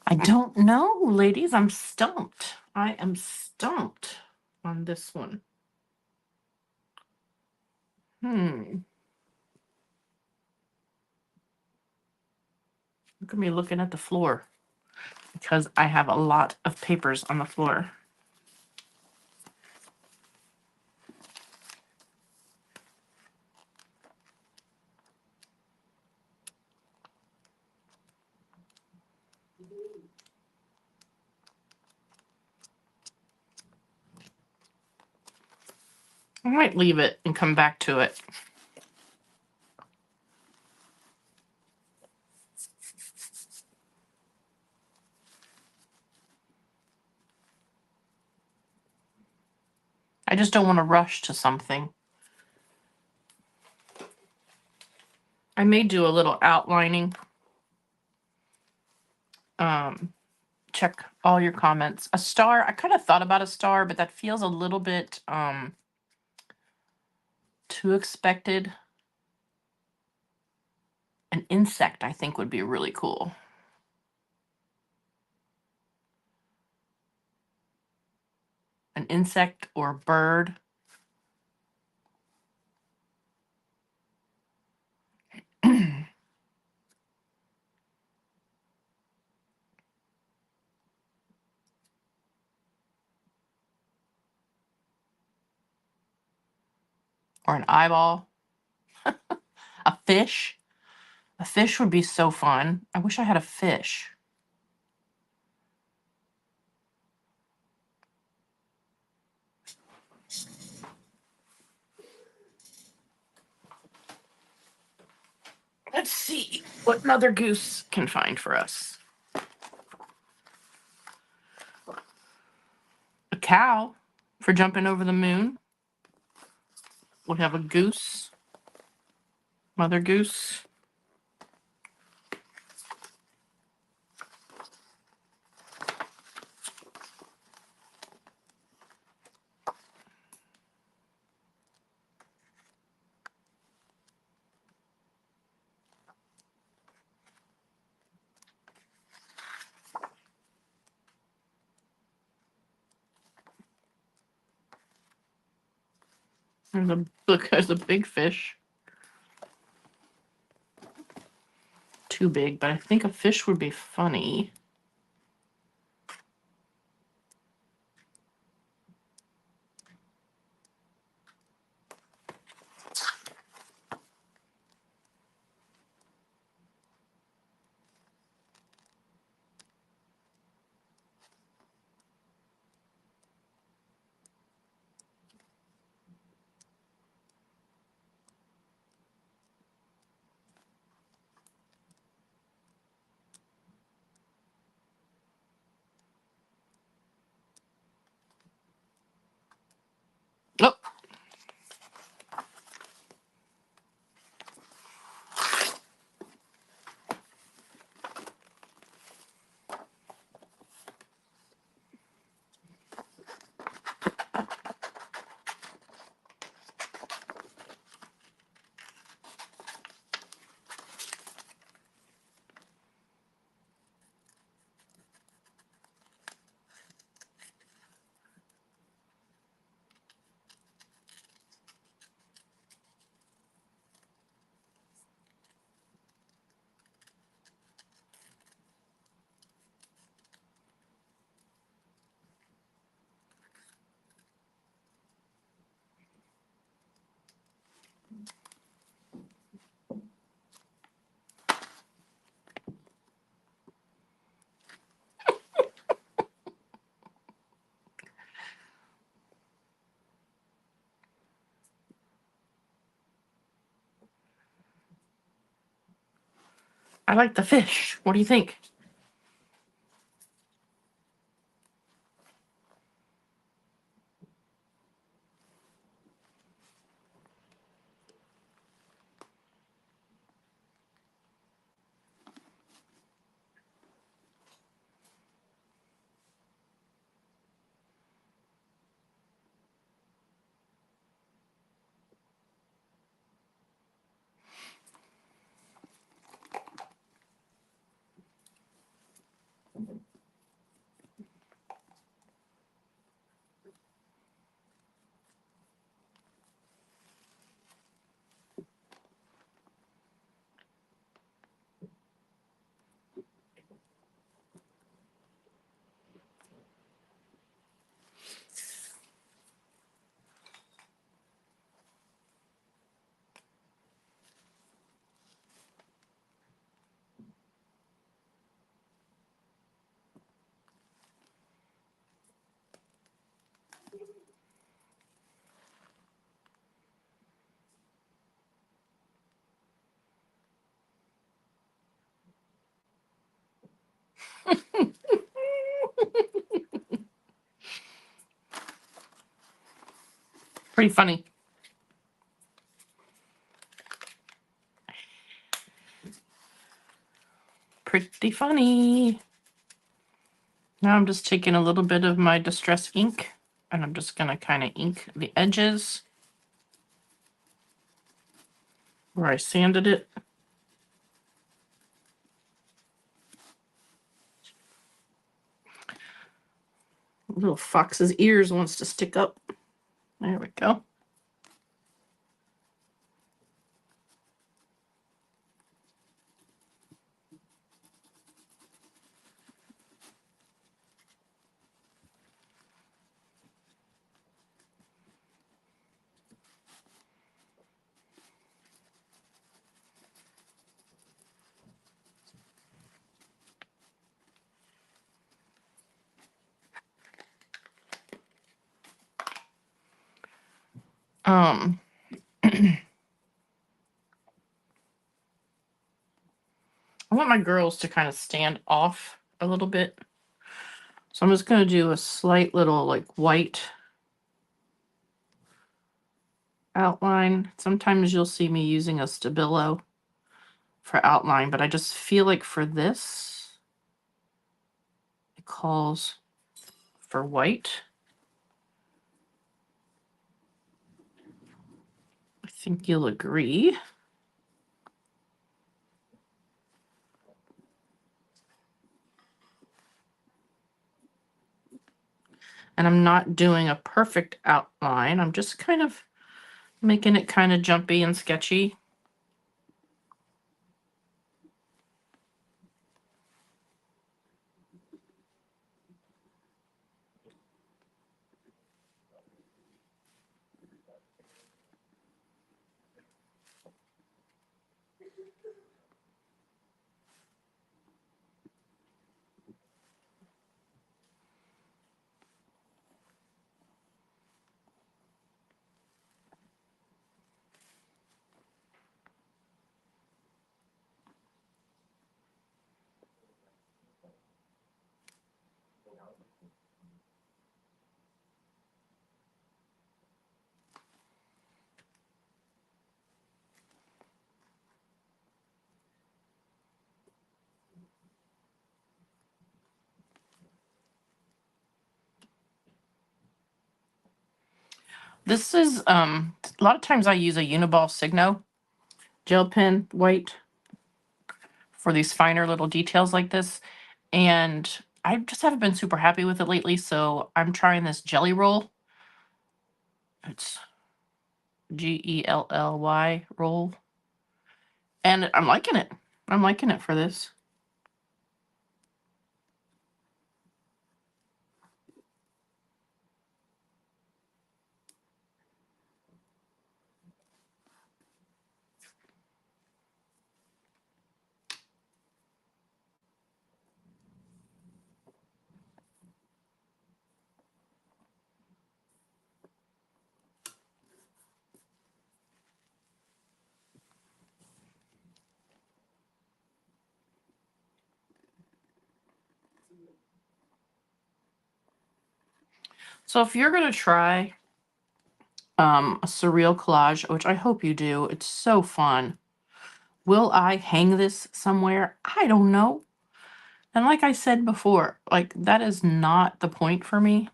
I don't know, ladies. I'm stumped. I am stumped on this one. Look at me looking at the floor because I have a lot of papers on the floor. I might leave it and come back to it. I just don't want to rush to something. I may do a little outlining. Check all your comments. A star, I kind of thought about a star, but that feels a little bit too expected. An insect, I think, would be really cool. An insect or bird. or an eyeball. A fish. A fish would be so fun. I wish I had a fish. Let's see what Mother Goose can find for us. A cow for jumping over the moon. We have a goose. Mother Goose. There's a big fish. Too big, but I think a fish would be funny. Oh, I like the fish. What do you think? Pretty funny. Pretty funny. Now I'm just taking a little bit of my Distress ink and I'm just going to kind of ink the edges where I sanded it. Little fox's ears wants to stick up. There we go. Um, I want my girls to kind of stand off a little bit. So I'm just going to do a slight little like white outline. Sometimes you'll see me using a Stabilo for outline, but I just feel like for this, it calls for white. I think you'll agree. And I'm not doing a perfect outline. I'm just kind of making it kind of jumpy and sketchy. This is a lot of times I use a Uniball Signo gel pen white for these finer little details like this. And I just haven't been super happy with it lately, so I'm trying this Jelly Roll. It's Gelly roll. And I'm liking it. I'm liking it for this. So if you're gonna try a surreal collage, which I hope you do, it's so fun. Will I hang this somewhere? I don't know. And like I said before, like that is not the point for me.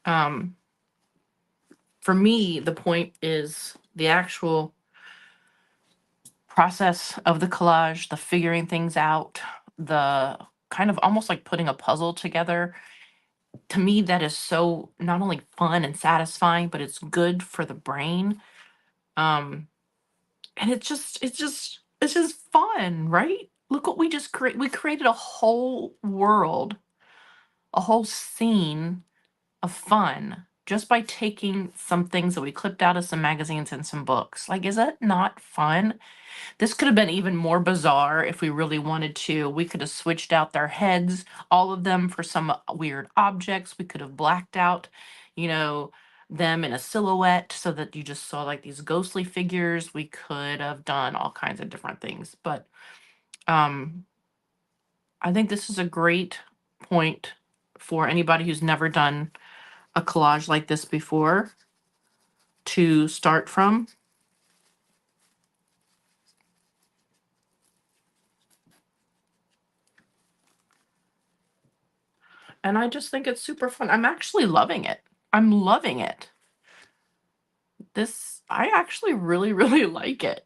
Um, for me, the point is the actual process of the collage, the figuring things out, the kind of almost like putting a puzzle together. To me, that is so not only fun and satisfying, but it's good for the brain. Um, and it's just fun, right? Look what we just create. We created a whole world, a whole scene of fun just by taking some things that we clipped out of some magazines and some books. Like, is that not fun? This could have been even more bizarre if we really wanted to. We could have switched out their heads, all of them, for some weird objects. We could have blacked out, you know, them in a silhouette so that you just saw like these ghostly figures. We could have done all kinds of different things. But um, I think this is a great point for anybody who's never done a collage like this before to start from. And I just think it's super fun. I'm actually loving it. I'm loving it. This, I actually really, really like it.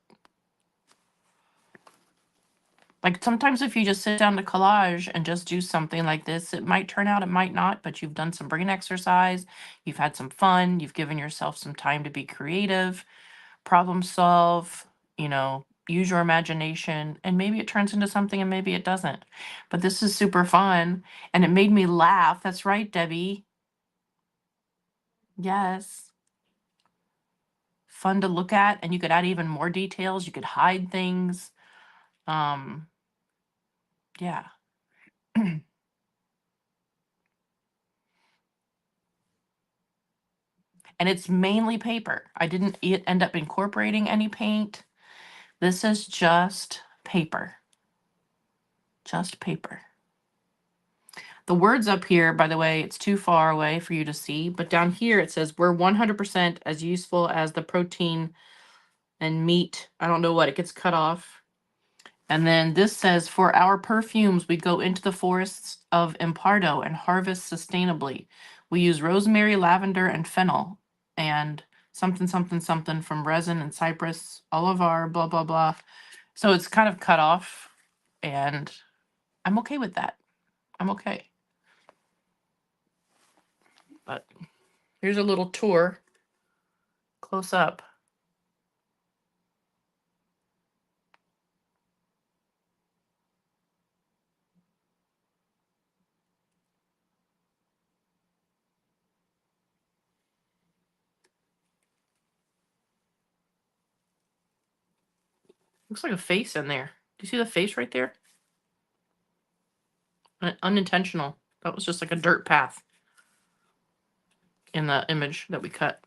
Like sometimes if you just sit down to collage and just do something like this, it might turn out, it might not, but you've done some brain exercise, you've had some fun, you've given yourself some time to be creative, problem solve, use your imagination, and maybe it turns into something and maybe it doesn't. But this is super fun and it made me laugh. That's right, Debbie. Yes. Fun to look at, and you could add even more details, you could hide things. Um, yeah. and it's mainly paper. I didn't end up incorporating any paint. This is just paper. Just paper. The words up here, by the way, it's too far away for you to see, but down here it says we're 100% as useful as the protein and meat. I don't know what, it gets cut off. And then this says, for our perfumes, we go into the forests of Impardo and harvest sustainably. We use rosemary, lavender, and fennel, and something, something, something from resin and cypress, all of our blah, blah, blah. So it's kind of cut off, and I'm okay with that. I'm okay. But here's a little tour close up. Looks like a face in there. Do you see the face right there? Unintentional. That was just like a dirt path in the image that we cut.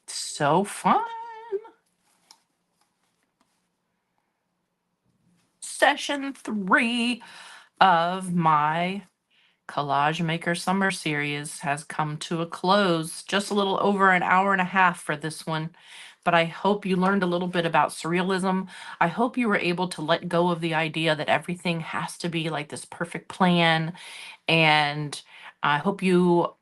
So fun. Session 3 of my Collage Maker Summer Series has come to a close. Just a little over an hour and a half for this one. But I hope you learned a little bit about surrealism. I hope you were able to let go of the idea that everything has to be like this perfect plan. And I hope you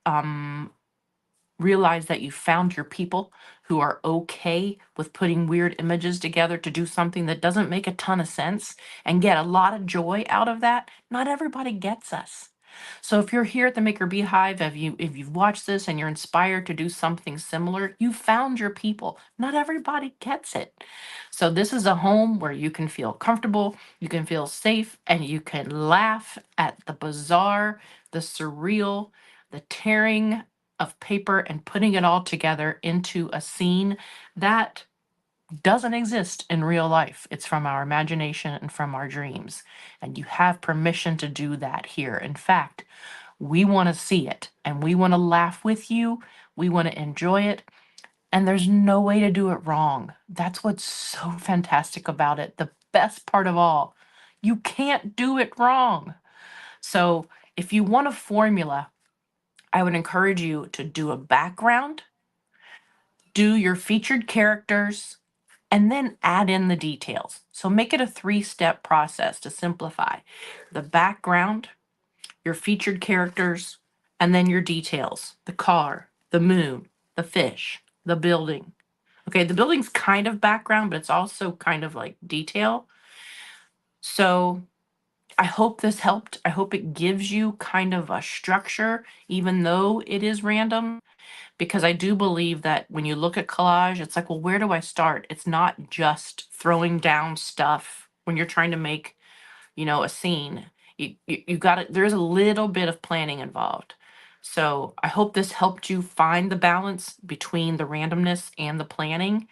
realize that you found your people who are okay with putting weird images together to do something that doesn't make a ton of sense and get a lot of joy out of that. Not everybody gets us. So if you're here at the Maker Beehive, if you've watched this and you're inspired to do something similar, you found your people. Not everybody gets it. So this is a home where you can feel comfortable, you can feel safe, and you can laugh at the bizarre, the surreal, the tearing of paper and putting it all together into a scene that doesn't exist in real life. It's from our imagination and from our dreams. And you have permission to do that here. In fact, we want to see it and we want to laugh with you. We want to enjoy it. And there's no way to do it wrong. That's what's so fantastic about it. The best part of all, you can't do it wrong. So if you want a formula, I would encourage you to do a background, do your featured characters, and then add in the details. So make it a 3-step process to simplify. The background, your featured characters, and then your details. The car, the moon, the fish, the building. Okay, the building's kind of background, but it's also kind of like detail. So I hope this helped. I hope it gives you kind of a structure, even though it is random, because I do believe that when you look at collage, it's like, well, where do I start? It's not just throwing down stuff when you're trying to make, a scene. You got it. There's a little bit of planning involved. So I hope this helped you find the balance between the randomness and the planning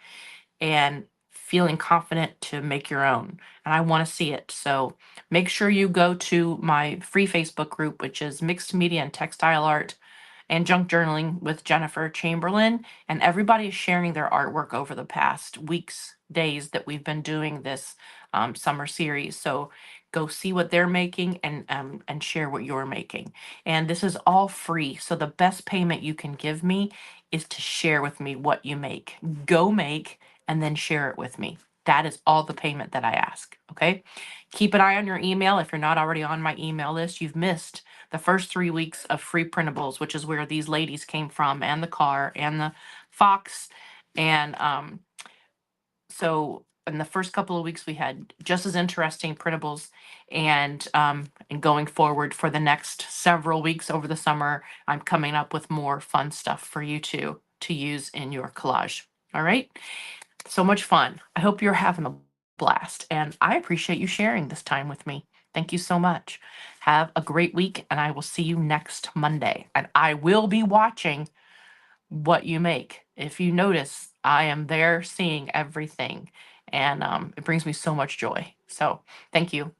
and feeling confident to make your own. And I want to see it. So make sure you go to my free Facebook group, which is Mixed Media and Textile Art and Junk Journaling with Jennifer Chamberlain. And everybody is sharing their artwork over the past weeks, days that we've been doing this summer series. So go see what they're making and share what you're making. And this is all free. So the best payment you can give me is to share with me what you make. Go make and then share it with me. That is all the payment that I ask. Okay. Keep an eye on your email. If you're not already on my email list, you've missed the first 3 weeks of free printables, which is where these ladies came from, and the car and the fox. And so in the first couple of weeks, we had just as interesting printables. And going forward for the next several weeks over the summer, I'm coming up with more fun stuff for you to use in your collage. All right. So much fun. I hope you're having a blast. And I appreciate you sharing this time with me. Thank you so much. Have a great week, and I will see you next Monday. And I will be watching what you make. If you notice, I am there seeing everything. and it brings me so much joy. So thank you.